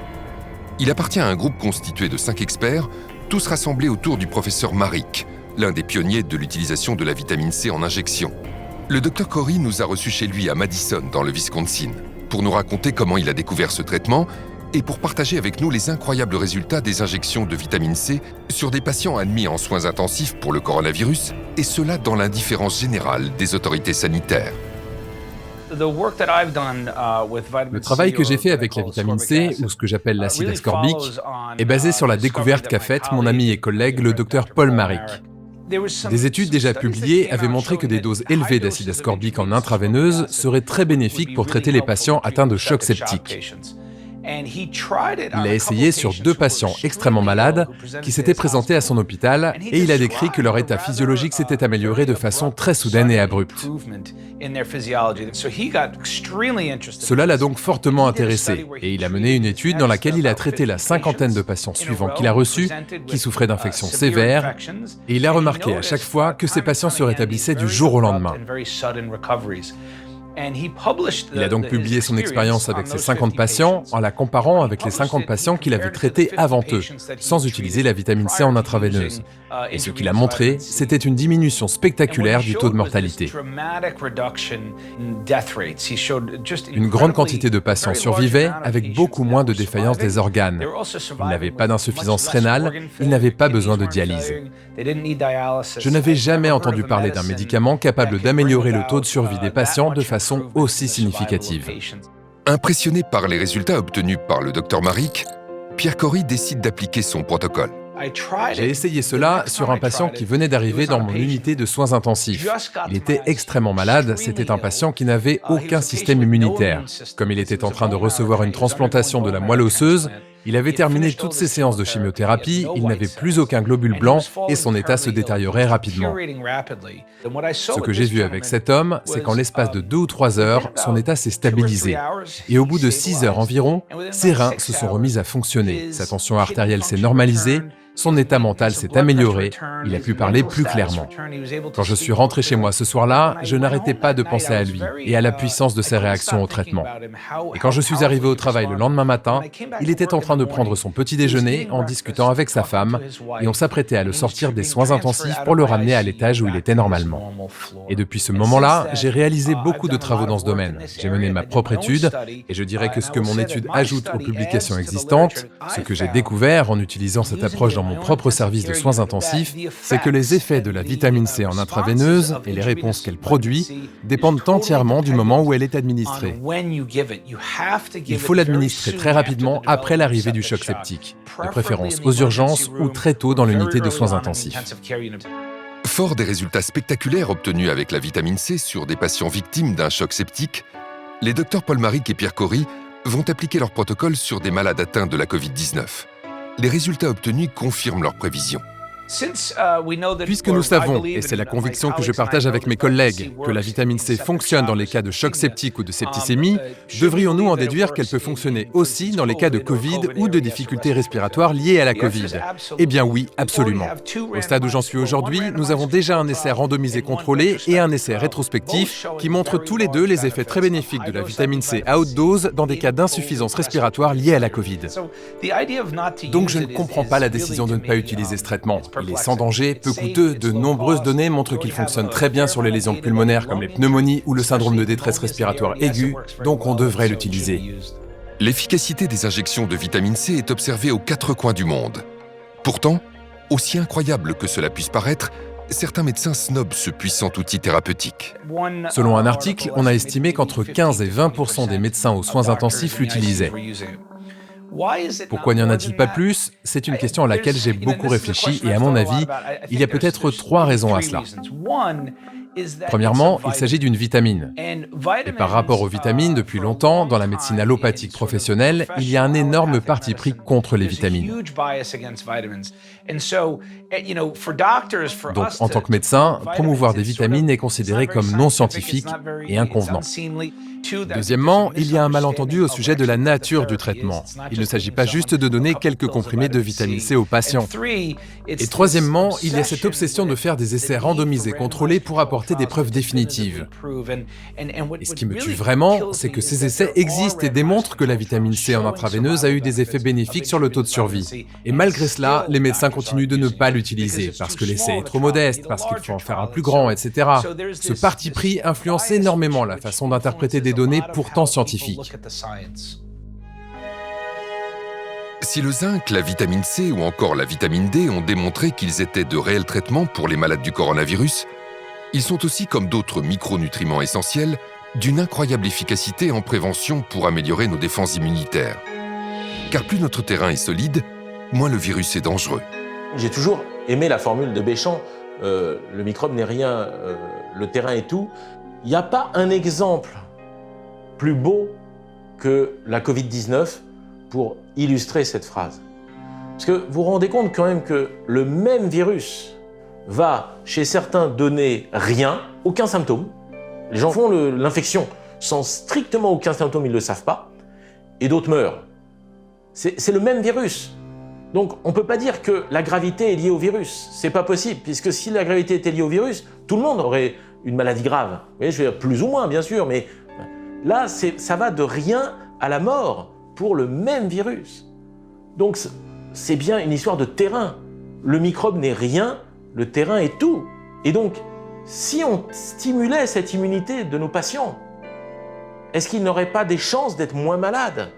Speaker 1: Il appartient à un groupe constitué de 5 experts, tous rassemblés autour du professeur Marik, l'un des pionniers de l'utilisation de la vitamine C en injection. Le docteur Kory nous a reçus chez lui à Madison, dans le Wisconsin, pour nous raconter comment il a découvert ce traitement et pour partager avec nous les incroyables résultats des injections de vitamine C sur des patients admis en soins intensifs pour le coronavirus, et cela dans l'indifférence générale des autorités sanitaires.
Speaker 23: Le travail que j'ai fait avec la vitamine C, ou ce que j'appelle l'acide ascorbique, est basé sur la découverte qu'a faite mon ami et collègue, le docteur Paul Marik. Des études déjà publiées avaient montré que des doses élevées d'acide ascorbique en intraveineuse seraient très bénéfiques pour traiter les patients atteints de choc septique. Il a essayé sur 2 patients extrêmement malades qui s'étaient présentés à son hôpital et il a décrit que leur état physiologique s'était amélioré de façon très soudaine et abrupte. Cela l'a donc fortement intéressé et il a mené une étude dans laquelle il a traité la 50aine de patients suivants qu'il a reçus qui souffraient d'infections sévères et il a remarqué à chaque fois que ces patients se rétablissaient du jour au lendemain. Il a donc publié son expérience avec ces 50 patients en la comparant avec les 50 patients qu'il avait traités avant eux, sans utiliser la vitamine C en intraveineuse. Et ce qu'il a montré, c'était une diminution spectaculaire du taux de mortalité. Une grande quantité de patients survivaient avec beaucoup moins de défaillance des organes. Ils n'avaient pas d'insuffisance rénale, ils n'avaient pas besoin de dialyse. Je n'avais jamais entendu parler d'un médicament capable d'améliorer le taux de survie des patients de façon aussi significative.
Speaker 1: Impressionné par les résultats obtenus par le docteur Marik, Pierre Kory décide d'appliquer son protocole.
Speaker 23: J'ai essayé cela sur un patient qui venait d'arriver dans mon unité de soins intensifs. Il était extrêmement malade, c'était un patient qui n'avait aucun système immunitaire. Comme il était en train de recevoir une transplantation de la moelle osseuse, Il avait terminé toutes ses séances de chimiothérapie, il n'avait plus aucun globule blanc et son état se détériorait rapidement. Ce que j'ai vu avec cet homme, c'est qu'en l'espace de 2 ou 3 heures, son état s'est stabilisé. Et au bout de 6 heures environ, ses reins se sont remis à fonctionner, sa tension artérielle s'est normalisée, son état mental s'est amélioré, il a pu parler plus clairement. Quand je suis rentré chez moi ce soir-là, je n'arrêtais pas de penser à lui et à la puissance de ses réactions au traitement. Et quand je suis arrivé au travail le lendemain matin, il était en train de prendre son petit déjeuner en discutant avec sa femme et on s'apprêtait à le sortir des soins intensifs pour le ramener à l'étage où il était normalement. Et depuis ce moment-là, j'ai réalisé beaucoup de travaux dans ce domaine. J'ai mené ma propre étude et je dirais que ce que mon étude ajoute aux publications existantes, ce que j'ai découvert en utilisant cette approche dans mon propre service de soins intensifs, c'est que les effets de la vitamine C en intraveineuse et les réponses qu'elle produit dépendent entièrement du moment où elle est administrée. Il faut l'administrer très rapidement après l'arrivée du choc septique, de préférence aux urgences ou très tôt dans l'unité de soins intensifs.
Speaker 1: Fort des résultats spectaculaires obtenus avec la vitamine C sur des patients victimes d'un choc septique, les docteurs Paul Marik et Pierre Cory vont appliquer leur protocole sur des malades atteints de la Covid-19. Les résultats obtenus confirment leurs prévisions.
Speaker 23: Puisque nous savons, et c'est la conviction que je partage avec mes collègues, que la vitamine C fonctionne dans les cas de choc septique ou de septicémie, devrions-nous en déduire qu'elle peut fonctionner aussi dans les cas de Covid ou de difficultés respiratoires liées à la Covid? Eh bien oui, absolument. Au stade où j'en suis aujourd'hui, nous avons déjà un essai randomisé contrôlé et un essai rétrospectif qui montrent tous les deux les effets très bénéfiques de la vitamine C à haute dose dans des cas d'insuffisance respiratoire liée à la Covid. Donc je ne comprends pas la décision de ne pas utiliser ce traitement. Il est sans danger, peu coûteux, de nombreuses données montrent qu'il fonctionne très bien sur les lésions pulmonaires comme les pneumonies ou le syndrome de détresse respiratoire aiguë, donc on devrait l'utiliser.
Speaker 1: L'efficacité des injections de vitamine C est observée aux 4 coins du monde. Pourtant, aussi incroyable que cela puisse paraître, certains médecins snobent ce puissant outil thérapeutique.
Speaker 23: Selon un article, on a estimé qu'entre 15 et 20% des médecins aux soins intensifs l'utilisaient. Pourquoi n'y en a-t-il pas plus? C'est une question à laquelle j'ai beaucoup réfléchi et à mon avis, il y a peut-être 3 raisons à cela. Premièrement, il s'agit d'une vitamine. Et par rapport aux vitamines, depuis longtemps, dans la médecine allopathique professionnelle, il y a un énorme parti pris contre les vitamines. Donc, en tant que médecin, promouvoir des vitamines est considéré comme non scientifique et inconvenant. Deuxièmement, il y a un malentendu au sujet de la nature du traitement. Il ne s'agit pas juste de donner quelques comprimés de vitamine C aux patients. Et troisièmement, il y a cette obsession de faire des essais randomisés contrôlés pour apporter des preuves définitives. Et ce qui me tue vraiment, c'est que ces essais existent et démontrent que la vitamine C en intraveineuse a eu des effets bénéfiques sur le taux de survie. Et malgré cela, les médecins continuent de ne pas l'utiliser, parce que l'essai est trop modeste, parce qu'il faut en faire un plus grand, etc. Ce parti pris influence énormément la façon d'interpréter des données pourtant scientifiques.
Speaker 1: Si le zinc, la vitamine C ou encore la vitamine D ont démontré qu'ils étaient de réels traitements pour les malades du coronavirus, ils sont aussi, comme d'autres micronutriments essentiels, d'une incroyable efficacité en prévention pour améliorer nos défenses immunitaires. Car plus notre terrain est solide, moins le virus est dangereux.
Speaker 9: J'ai toujours aimé la formule de Béchamp, le microbe n'est rien, le terrain est tout. Il n'y a pas un exemple plus beau que la Covid-19 pour illustrer cette phrase. Parce que vous vous rendez compte quand même que le même virus va, chez certains, donner rien, aucun symptôme. Les gens font l'infection sans strictement aucun symptôme, ils ne le savent pas, et d'autres meurent. C'est le même virus. Donc on ne peut pas dire que la gravité est liée au virus. C'est pas possible, puisque si la gravité était liée au virus, tout le monde aurait une maladie grave. Vous voyez, je veux dire, plus ou moins, bien sûr, mais là, ça va de rien à la mort pour le même virus. Donc c'est bien une histoire de terrain. Le microbe n'est rien, le terrain est tout. Et donc, si on stimulait cette immunité de nos patients, est-ce qu'ils n'auraient pas des chances d'être moins malades?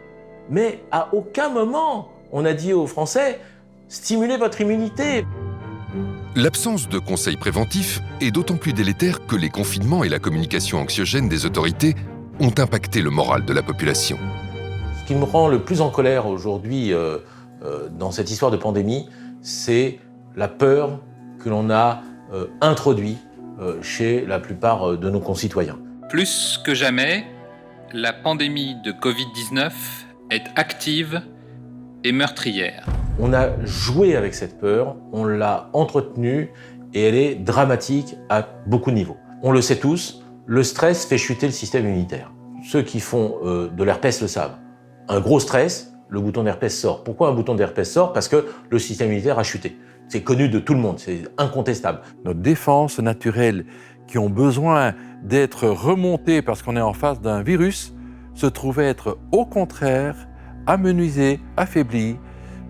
Speaker 9: Mais à aucun moment, on a dit aux Français, stimulez votre immunité.
Speaker 1: L'absence de conseils préventifs est d'autant plus délétère que les confinements et la communication anxiogène des autorités ont impacté le moral de la population.
Speaker 9: Ce qui me rend le plus en colère aujourd'hui dans cette histoire de pandémie, c'est la peur que l'on a introduite chez la plupart de nos concitoyens.
Speaker 14: Plus que jamais, la pandémie de Covid-19 est active et meurtrière.
Speaker 9: On a joué avec cette peur, on l'a entretenue et elle est dramatique à beaucoup de niveaux. On le sait tous, le stress fait chuter le système immunitaire. Ceux qui font de l'herpès le savent. Un gros stress, le bouton d'herpès sort. Pourquoi un bouton d'herpès sort? Parce que le système immunitaire a chuté. C'est connu de tout le monde, c'est incontestable.
Speaker 10: Nos défenses naturelles qui ont besoin d'être remontées parce qu'on est en face d'un virus se trouvaient être au contraire amenuisées, affaiblies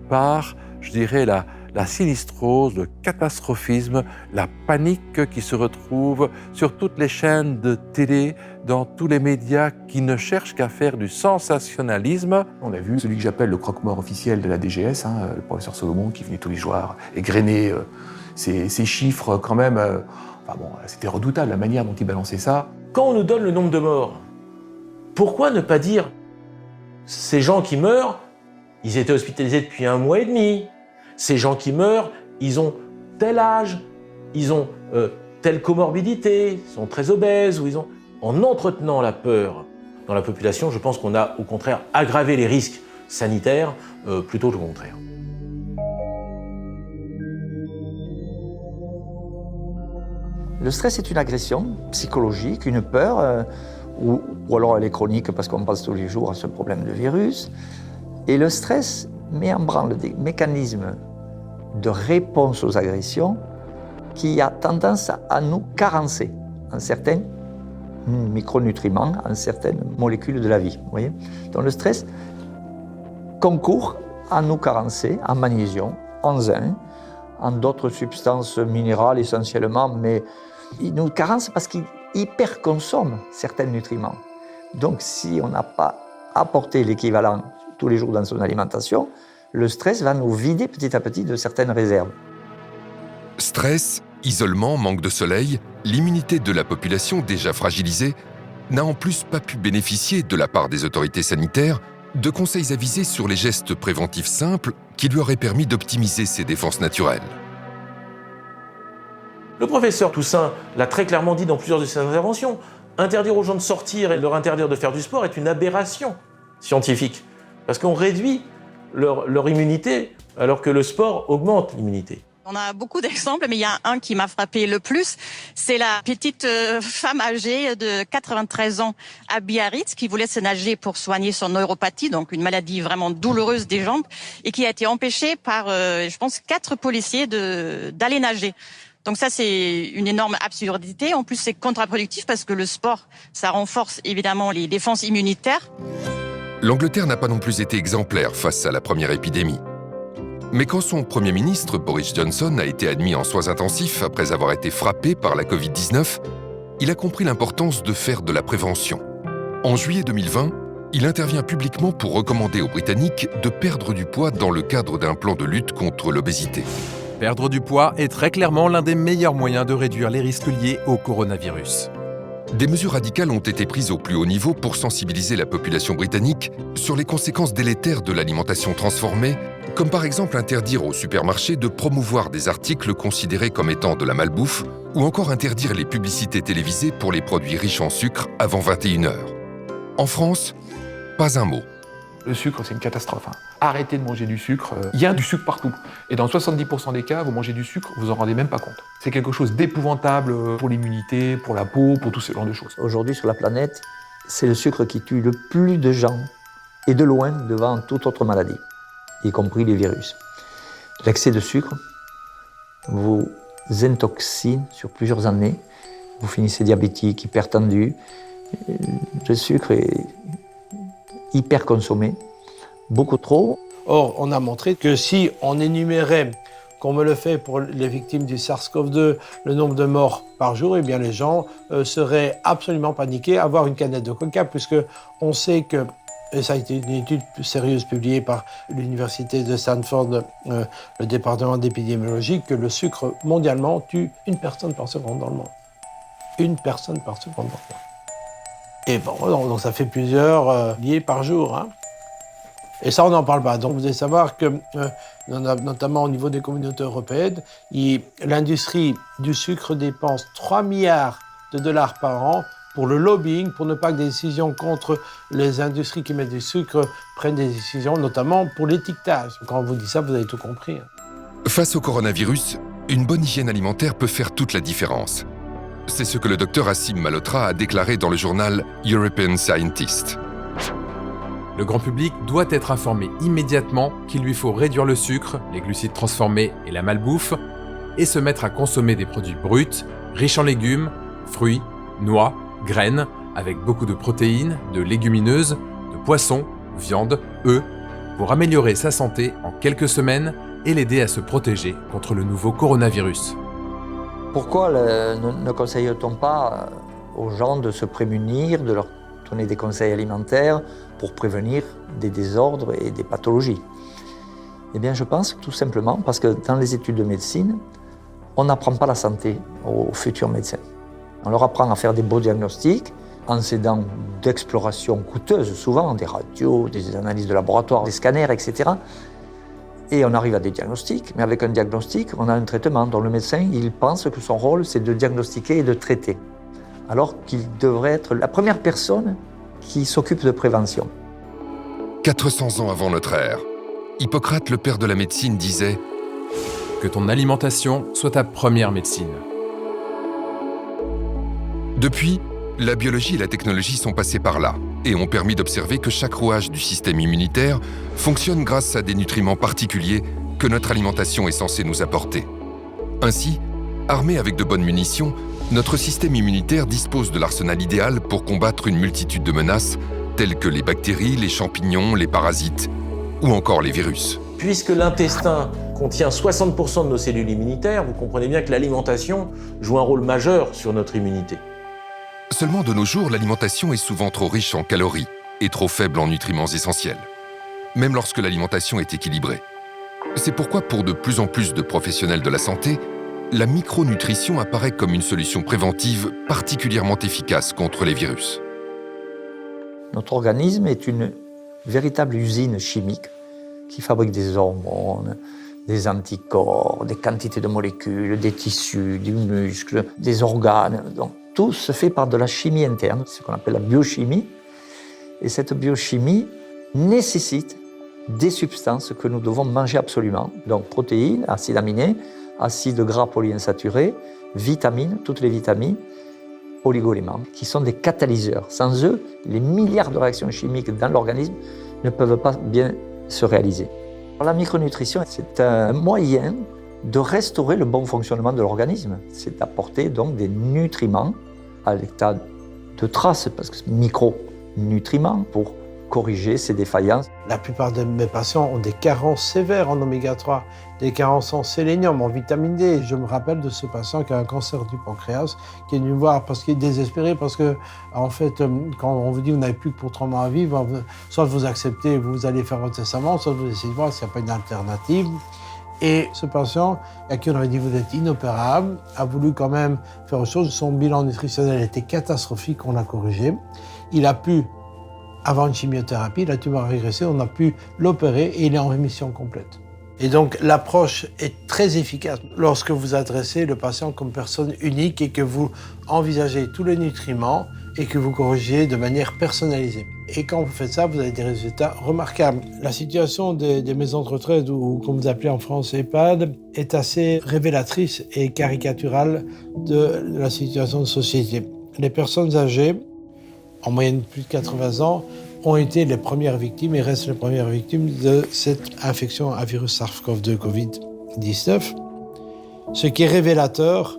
Speaker 10: par, je dirais, la sinistrose, le catastrophisme, la panique qui se retrouve sur toutes les chaînes de télé, dans tous les médias qui ne cherchent qu'à faire du sensationnalisme.
Speaker 2: On a vu celui que j'appelle le croque-mort officiel de la DGS, le professeur Solomon, qui venait tous les jours égrener ces chiffres quand même. C'était redoutable la manière dont il balançait ça.
Speaker 9: Quand on nous donne le nombre de morts, pourquoi ne pas dire ces gens qui meurent, ils étaient hospitalisés depuis 1 mois et demi. Ces gens qui meurent, ils ont tel âge, ils ont telle comorbidité, ils sont très obèses, ou ils ont... En entretenant la peur dans la population, je pense qu'on a au contraire aggravé les risques sanitaires plutôt que le contraire.
Speaker 3: Le stress est une agression psychologique, une peur, ou alors elle est chronique parce qu'on pense tous les jours à ce problème de virus. Et le stress met en branle des mécanismes de réponse aux agressions qui a tendance à nous carencer en certains micronutriments, en certaines molécules de la vie. Vous voyez ? Donc le stress concourt à nous carencer en magnésium, en zinc, en d'autres substances minérales essentiellement, mais il nous carence parce qu'il hyperconsomme certains nutriments. Donc si on n'a pas apporté l'équivalent tous les jours dans son alimentation, le stress va nous vider petit à petit de certaines réserves.
Speaker 1: Stress, isolement, manque de soleil, l'immunité de la population déjà fragilisée n'a en plus pas pu bénéficier de la part des autorités sanitaires de conseils avisés sur les gestes préventifs simples qui lui auraient permis d'optimiser ses défenses naturelles.
Speaker 9: Le professeur Toussaint l'a très clairement dit dans plusieurs de ses interventions. Interdire aux gens de sortir et leur interdire de faire du sport est une aberration scientifique. Parce qu'on réduit leur immunité alors que le sport augmente l'immunité.
Speaker 15: On a beaucoup d'exemples, mais il y a un qui m'a frappé le plus. C'est la petite femme âgée de 93 ans à Biarritz qui voulait se nager pour soigner son neuropathie, donc une maladie vraiment douloureuse des jambes, et qui a été empêchée par, je pense, 4 policiers d'aller nager. Donc ça, c'est une énorme absurdité. En plus, c'est contre-productif parce que le sport, ça renforce évidemment les défenses immunitaires.
Speaker 1: L'Angleterre n'a pas non plus été exemplaire face à la première épidémie. Mais quand son Premier ministre, Boris Johnson, a été admis en soins intensifs après avoir été frappé par la Covid-19, il a compris l'importance de faire de la prévention. En juillet 2020, il intervient publiquement pour recommander aux Britanniques de perdre du poids dans le cadre d'un plan de lutte contre l'obésité.
Speaker 23: Perdre du poids est très clairement l'un des meilleurs moyens de réduire les risques liés au coronavirus.
Speaker 1: Des mesures radicales ont été prises au plus haut niveau pour sensibiliser la population britannique sur les conséquences délétères de l'alimentation transformée, comme par exemple interdire aux supermarchés de promouvoir des articles considérés comme étant de la malbouffe, ou encore interdire les publicités télévisées pour les produits riches en sucre avant 21h. En France, pas un mot.
Speaker 2: Le sucre, c'est une catastrophe. Arrêtez de manger du sucre. Il y a du sucre partout. Et dans 70% des cas, vous mangez du sucre, vous en rendez même pas compte. C'est quelque chose d'épouvantable pour l'immunité, pour la peau, pour tout ce genre de choses.
Speaker 3: Aujourd'hui, sur la planète, c'est le sucre qui tue le plus de gens, et de loin, devant toute autre maladie, y compris les virus. L'excès de sucre vous intoxine sur plusieurs années. Vous finissez diabétique, hypertendu. Le sucre est hyper consommé, beaucoup trop.
Speaker 6: Or, on a montré que si on énumérait, comme on le fait pour les victimes du SARS-CoV-2, le nombre de morts par jour, eh bien les gens seraient absolument paniqués à avoir une canette de coca, puisque on sait que, et ça a été une étude sérieuse publiée par l'université de Stanford, le département d'épidémiologie, que le sucre mondialement tue 1 personne par seconde dans le monde. 1 personne par seconde dans le monde. Et bon, donc ça fait plusieurs liés par jour. Et ça, on n'en parle pas. Donc vous devez savoir que, notamment au niveau des communautés européennes, l'industrie du sucre dépense 3 milliards de dollars par an pour le lobbying, pour ne pas que des décisions contre les industries qui mettent du sucre prennent des décisions, notamment pour l'étiquetage. Quand on vous dit ça, vous avez tout compris.
Speaker 1: Face au coronavirus, une bonne hygiène alimentaire peut faire toute la différence. C'est ce que le docteur Assim Malhotra a déclaré dans le journal European Scientist.
Speaker 23: Le grand public doit être informé immédiatement qu'il lui faut réduire le sucre, les glucides transformés et la malbouffe, et se mettre à consommer des produits bruts, riches en légumes, fruits, noix, graines, avec beaucoup de protéines, de légumineuses, de poissons, viande, œufs, pour améliorer sa santé en quelques semaines et l'aider à se protéger contre le nouveau coronavirus.
Speaker 3: Pourquoi ne conseille-t-on pas aux gens de se prémunir, de leur donner des conseils alimentaires pour prévenir des désordres et des pathologies? Eh bien, je pense tout simplement parce que dans les études de médecine, on n'apprend pas la santé aux futurs médecins. On leur apprend à faire des beaux diagnostics en s'aidant d'explorations coûteuses, souvent des radios, des analyses de laboratoire, des scanners, etc. Et on arrive à des diagnostics, mais avec un diagnostic, on a un traitement dont le médecin, il pense que son rôle, c'est de diagnostiquer et de traiter. Alors qu'il devrait être la première personne qui s'occupe de prévention.
Speaker 1: 400 ans avant notre ère, Hippocrate, le père de la médecine, disait
Speaker 23: « Que ton alimentation soit ta première médecine ».
Speaker 1: Depuis, la biologie et la technologie sont passées par là et ont permis d'observer que chaque rouage du système immunitaire fonctionne grâce à des nutriments particuliers que notre alimentation est censée nous apporter. Ainsi, armé avec de bonnes munitions, notre système immunitaire dispose de l'arsenal idéal pour combattre une multitude de menaces telles que les bactéries, les champignons, les parasites ou encore les virus.
Speaker 9: Puisque l'intestin contient 60% de nos cellules immunitaires, vous comprenez bien que l'alimentation joue un rôle majeur sur notre immunité.
Speaker 1: Seulement de nos jours, l'alimentation est souvent trop riche en calories et trop faible en nutriments essentiels, même lorsque l'alimentation est équilibrée. C'est pourquoi pour de plus en plus de professionnels de la santé, la micronutrition apparaît comme une solution préventive particulièrement efficace contre les virus.
Speaker 3: Notre organisme est une véritable usine chimique qui fabrique des hormones, des anticorps, des quantités de molécules, des tissus, du muscle, des organes. Donc, tout se fait par de la chimie interne, ce qu'on appelle la biochimie. Et cette biochimie nécessite des substances que nous devons manger absolument. Donc protéines, acides aminés, acides gras polyinsaturés, vitamines, toutes les vitamines, oligo-éléments, qui sont des catalyseurs. Sans eux, les milliards de réactions chimiques dans l'organisme ne peuvent pas bien se réaliser. La micronutrition, c'est un moyen de restaurer le bon fonctionnement de l'organisme. C'est d'apporter donc des nutriments à l'état de trace, parce que micronutriments pour corriger ces défaillances.
Speaker 6: La plupart de mes patients ont des carences sévères en oméga 3, des carences en sélénium, en vitamine D. Je me rappelle de ce patient qui a un cancer du pancréas, qui est venu me voir parce qu'il est désespéré, parce que, en fait, quand on vous dit vous n'avez plus que pour 3 mois à vivre, soit vous acceptez, vous allez faire votre testament, soit vous essayez de voir s'il n'y a pas une alternative. Et ce patient, à qui on avait dit vous êtes inopérable, a voulu quand même faire autre chose. Son bilan nutritionnel était catastrophique, on l'a corrigé. Il a pu, avant une chimiothérapie, la tumeur a régressé, on a pu l'opérer et il est en rémission complète. Et donc l'approche est très efficace lorsque vous adressez le patient comme personne unique et que vous envisagez tous les nutriments et que vous corrigez de manière personnalisée. Et quand vous faites ça, vous avez des résultats remarquables. La situation des maisons de retraite, ou comme vous appelez en France EHPAD, est assez révélatrice et caricaturale de la situation de société. Les personnes âgées, en moyenne plus de 80 ans, ont été les premières victimes et restent les premières victimes de cette infection à virus SARS-CoV-2 Covid-19, ce qui est révélateur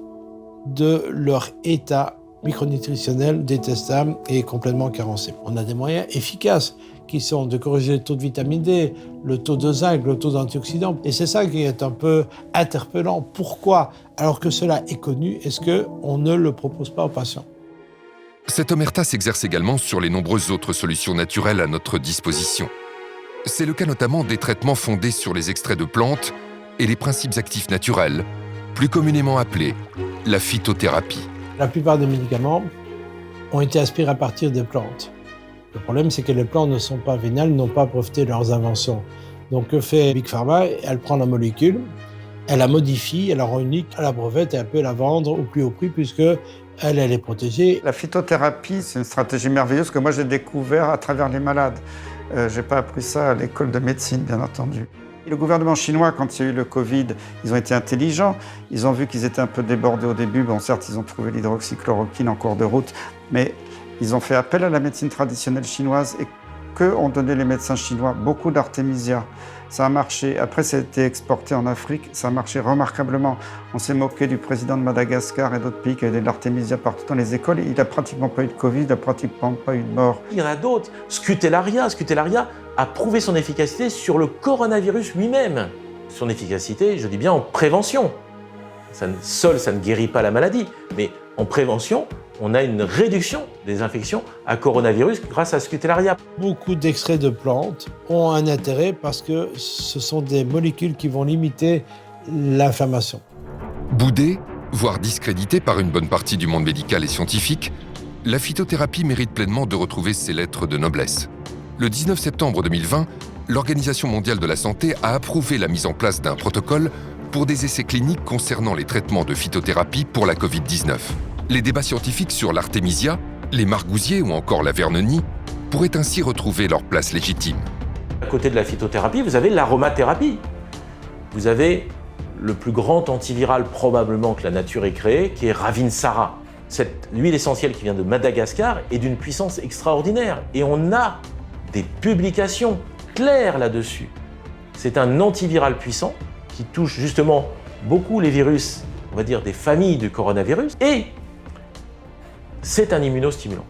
Speaker 6: de leur état micronutritionnel détestable et complètement carencé. On a des moyens efficaces qui sont de corriger le taux de vitamine D, le taux de zinc, le taux d'antioxydants. Et c'est ça qui est un peu interpellant. Pourquoi, alors que cela est connu, est-ce qu'on ne le propose pas aux patients ?
Speaker 1: Cette omerta s'exerce également sur les nombreuses autres solutions naturelles à notre disposition. C'est le cas notamment des traitements fondés sur les extraits de plantes et les principes actifs naturels, plus communément appelés la phytothérapie.
Speaker 6: La plupart des médicaments ont été aspirés à partir des plantes. Le problème, c'est que les plantes ne sont pas vénales, n'ont pas breveté leurs inventions. Donc, que fait Big Pharma ? Elle prend la molécule, elle la modifie, elle la rend unique, elle la brevette et elle peut la vendre au plus haut prix puisque elle est protégée.
Speaker 4: La phytothérapie, c'est une stratégie merveilleuse que moi j'ai découvert à travers les malades. Je n'ai pas appris ça à l'école de médecine, bien entendu. Et le gouvernement chinois, quand il y a eu le Covid, ils ont été intelligents. Ils ont vu qu'ils étaient un peu débordés au début. Bon, certes, ils ont trouvé l'hydroxychloroquine en cours de route, mais ils ont fait appel à la médecine traditionnelle chinoise et que ont donné les médecins chinois? Beaucoup d'artémisia. Ça a marché. Après, ça a été exporté en Afrique. Ça a marché remarquablement. On s'est moqué du président de Madagascar et d'autres pays qui avaient de l'artémisia partout dans les écoles. Il n'a pratiquement pas eu de Covid, il n'a pratiquement pas eu de mort.
Speaker 9: Il y en a d'autres. Scutellaria a prouvé son efficacité sur le coronavirus lui-même. Son efficacité, je dis bien en prévention. Seul, ça ne guérit pas la maladie, mais en prévention, on a une réduction des infections à coronavirus grâce à Scutellaria.
Speaker 6: Beaucoup d'extraits de plantes ont un intérêt parce que ce sont des molécules qui vont limiter l'inflammation.
Speaker 1: Boudée, voire discréditée par une bonne partie du monde médical et scientifique, la phytothérapie mérite pleinement de retrouver ses lettres de noblesse. Le 19 septembre 2020, l'Organisation mondiale de la santé a approuvé la mise en place d'un protocole pour des essais cliniques concernant les traitements de phytothérapie pour la Covid-19. Les débats scientifiques sur l'artémisia, les margousiers ou encore la vernonie pourraient ainsi retrouver leur place légitime.
Speaker 9: À côté de la phytothérapie, vous avez l'aromathérapie. Vous avez le plus grand antiviral probablement que la nature ait créé, qui est Ravinsara. Cette huile essentielle qui vient de Madagascar est d'une puissance extraordinaire. Et on a des publications claires là-dessus. C'est un antiviral puissant qui touche justement beaucoup les virus, on va dire des familles du coronavirus, et c'est un immunostimulant.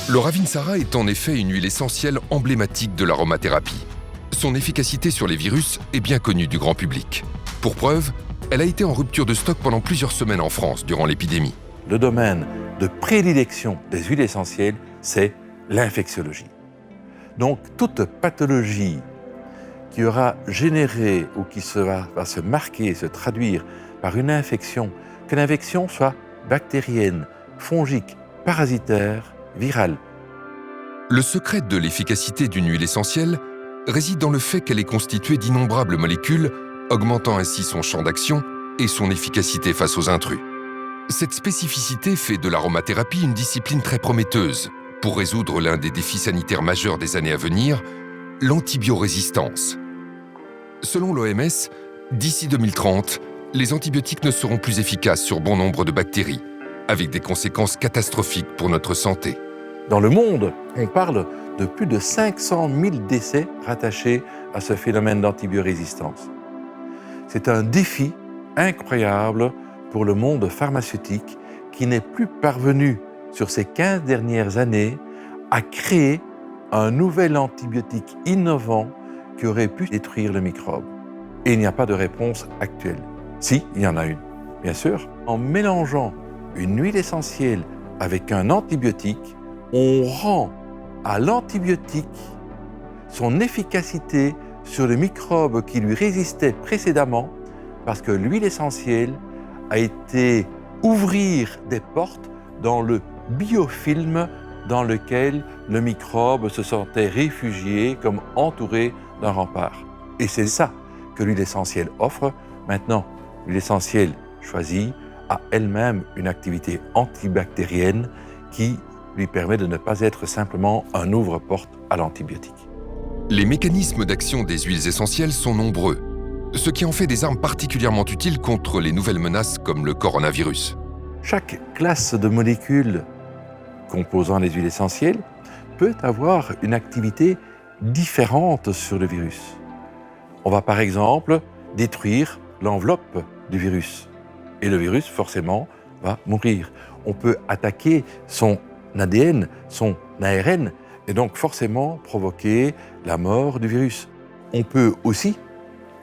Speaker 1: Le Ravinsara est en effet une huile essentielle emblématique de l'aromathérapie. Son efficacité sur les virus est bien connue du grand public. Pour preuve, elle a été en rupture de stock pendant plusieurs semaines en France durant l'épidémie.
Speaker 10: Le domaine de prédilection des huiles essentielles, c'est l'infectiologie. Donc toute pathologie qui aura généré ou qui va se marquer, se traduire par une infection, que l'infection soit bactérienne, fongique, parasitaire, virale.
Speaker 1: Le secret de l'efficacité d'une huile essentielle réside dans le fait qu'elle est constituée d'innombrables molécules, augmentant ainsi son champ d'action et son efficacité face aux intrus. Cette spécificité fait de l'aromathérapie une discipline très prometteuse pour résoudre l'un des défis sanitaires majeurs des années à venir, l'antibiorésistance. Selon l'OMS, d'ici 2030, les antibiotiques ne seront plus efficaces sur bon nombre de bactéries, avec des conséquences catastrophiques pour notre santé.
Speaker 10: Dans le monde, on parle de plus de 500 000 décès rattachés à ce phénomène d'antibiorésistance. C'est un défi incroyable pour le monde pharmaceutique qui n'est plus parvenu, sur ces 15 dernières années, à créer un nouvel antibiotique innovant qui aurait pu détruire le microbe. Et il n'y a pas de réponse actuelle. Si, il y en a une, bien sûr. En mélangeant une huile essentielle avec un antibiotique, on rend à l'antibiotique son efficacité sur le microbe qui lui résistait précédemment, parce que l'huile essentielle a été ouvrir des portes dans le biofilm dans lequel le microbe se sentait réfugié, comme entouré d'un rempart. Et c'est ça que l'huile essentielle offre. Maintenant, l'huile essentielle choisie a elle-même une activité antibactérienne qui lui permet de ne pas être simplement un ouvre-porte à l'antibiotique.
Speaker 1: Les mécanismes d'action des huiles essentielles sont nombreux, ce qui en fait des armes particulièrement utiles contre les nouvelles menaces comme le coronavirus.
Speaker 10: Chaque classe de molécules composant les huiles essentielles peut avoir une activité différente sur le virus. On va par exemple détruire l'enveloppe du virus et le virus forcément va mourir. On peut attaquer son ADN, son ARN et donc forcément provoquer la mort du virus. On peut aussi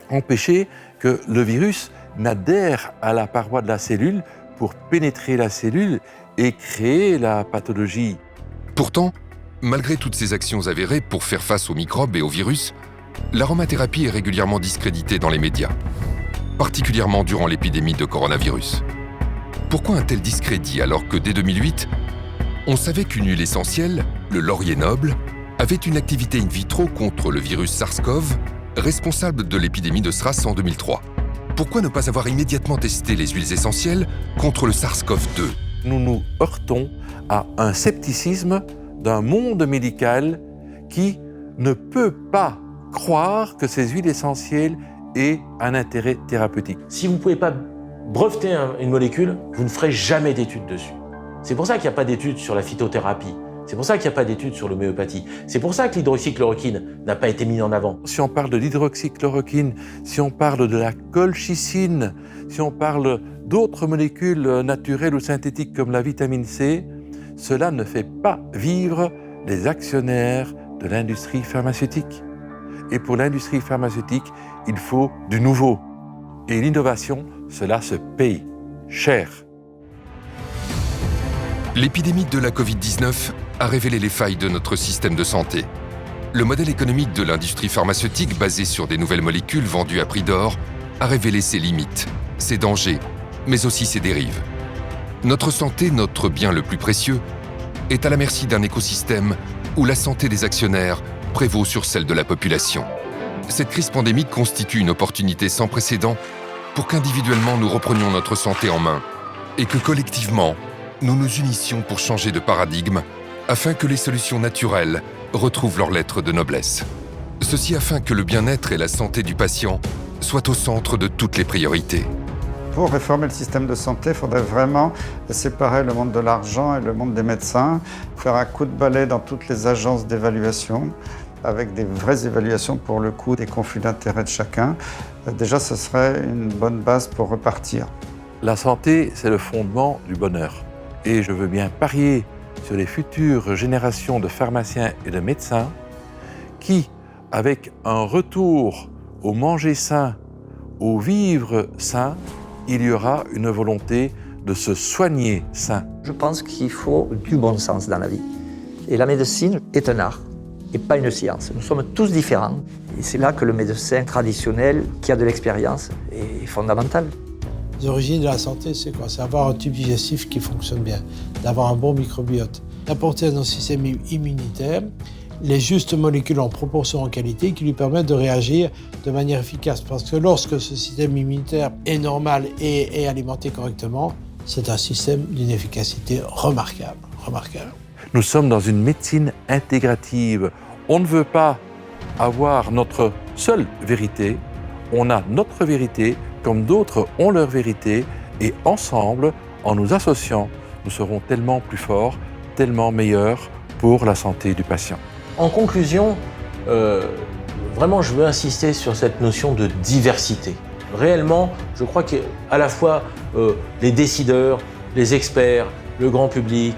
Speaker 10: empêcher que le virus n'adhère à la paroi de la cellule pour pénétrer la cellule et créer la pathologie.
Speaker 1: Pourtant, malgré toutes ces actions avérées pour faire face aux microbes et aux virus, l'aromathérapie est régulièrement discréditée dans les médias, particulièrement durant l'épidémie de coronavirus. Pourquoi un tel discrédit alors que dès 2008, on savait qu'une huile essentielle, le laurier noble, avait une activité in vitro contre le virus SARS-CoV, responsable de l'épidémie de SRAS en 2003. Pourquoi ne pas avoir immédiatement testé les huiles essentielles contre le SARS-CoV-2,
Speaker 10: Nous nous heurtons à un scepticisme d'un monde médical qui ne peut pas croire que ces huiles essentielles aient un intérêt thérapeutique.
Speaker 9: Si vous ne pouvez pas breveter une molécule, vous ne ferez jamais d'études dessus. C'est pour ça qu'il n'y a pas d'études sur la phytothérapie. C'est pour ça qu'il n'y a pas d'études sur l'homéopathie. C'est pour ça que l'hydroxychloroquine n'a pas été mise en avant.
Speaker 10: Si on parle de l'hydroxychloroquine, si on parle de la colchicine, si on parle d'autres molécules naturelles ou synthétiques comme la vitamine C, cela ne fait pas vivre les actionnaires de l'industrie pharmaceutique. Et pour l'industrie pharmaceutique, il faut du nouveau. Et l'innovation, cela se paye cher.
Speaker 1: L'épidémie de la Covid-19 a révélé les failles de notre système de santé. Le modèle économique de l'industrie pharmaceutique basé sur des nouvelles molécules vendues à prix d'or a révélé ses limites, ses dangers, mais aussi ses dérives. Notre santé, notre bien le plus précieux, est à la merci d'un écosystème où la santé des actionnaires prévaut sur celle de la population. Cette crise pandémique constitue une opportunité sans précédent pour qu'individuellement nous reprenions notre santé en main et que collectivement, nous nous unissions pour changer de paradigme afin que les solutions naturelles retrouvent leur lettre de noblesse. Ceci afin que le bien-être et la santé du patient soient au centre de toutes les priorités.
Speaker 4: Pour réformer le système de santé, il faudrait vraiment séparer le monde de l'argent et le monde des médecins, faire un coup de balai dans toutes les agences d'évaluation, avec des vraies évaluations pour le coup des conflits d'intérêts de chacun. Déjà, ce serait une bonne base pour repartir.
Speaker 10: La santé, c'est le fondement du bonheur. Et je veux bien parier sur les futures générations de pharmaciens et de médecins qui, avec un retour au manger sain, au vivre sain, il y aura une volonté de se soigner sain.
Speaker 3: Je pense qu'il faut du bon sens dans la vie. Et la médecine est un art et pas une science. Nous sommes tous différents. Et c'est là que le médecin traditionnel, qui a de l'expérience, est fondamental.
Speaker 6: Les origines de la santé, c'est quoi? C'est avoir un tube digestif qui fonctionne bien, d'avoir un bon microbiote, d'apporter à notre système immunitaire les justes molécules en proportion en qualité qui lui permettent de réagir de manière efficace. Parce que lorsque ce système immunitaire est normal et est alimenté correctement, c'est un système d'une efficacité remarquable.
Speaker 10: Nous sommes dans une médecine intégrative. On ne veut pas avoir notre seule vérité. On a notre vérité, comme d'autres ont leur vérité, et ensemble, en nous associant, nous serons tellement plus forts, tellement meilleurs pour la santé du patient.
Speaker 9: En conclusion, vraiment, je veux insister sur cette notion de diversité. Réellement, je crois qu'à la fois les décideurs, les experts, le grand public,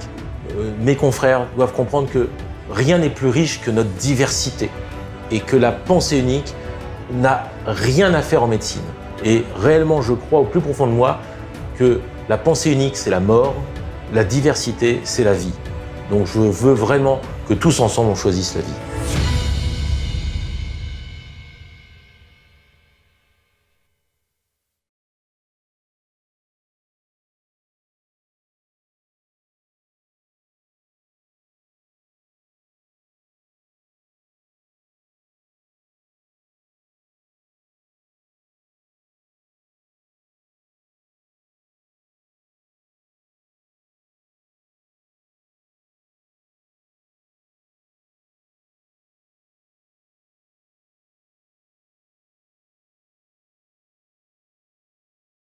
Speaker 9: mes confrères doivent comprendre que rien n'est plus riche que notre diversité et que la pensée unique n'a rien à faire en médecine. Et réellement, je crois au plus profond de moi que la pensée unique, c'est la mort, la diversité, c'est la vie. Donc je veux vraiment que tous ensemble, on choisisse la vie.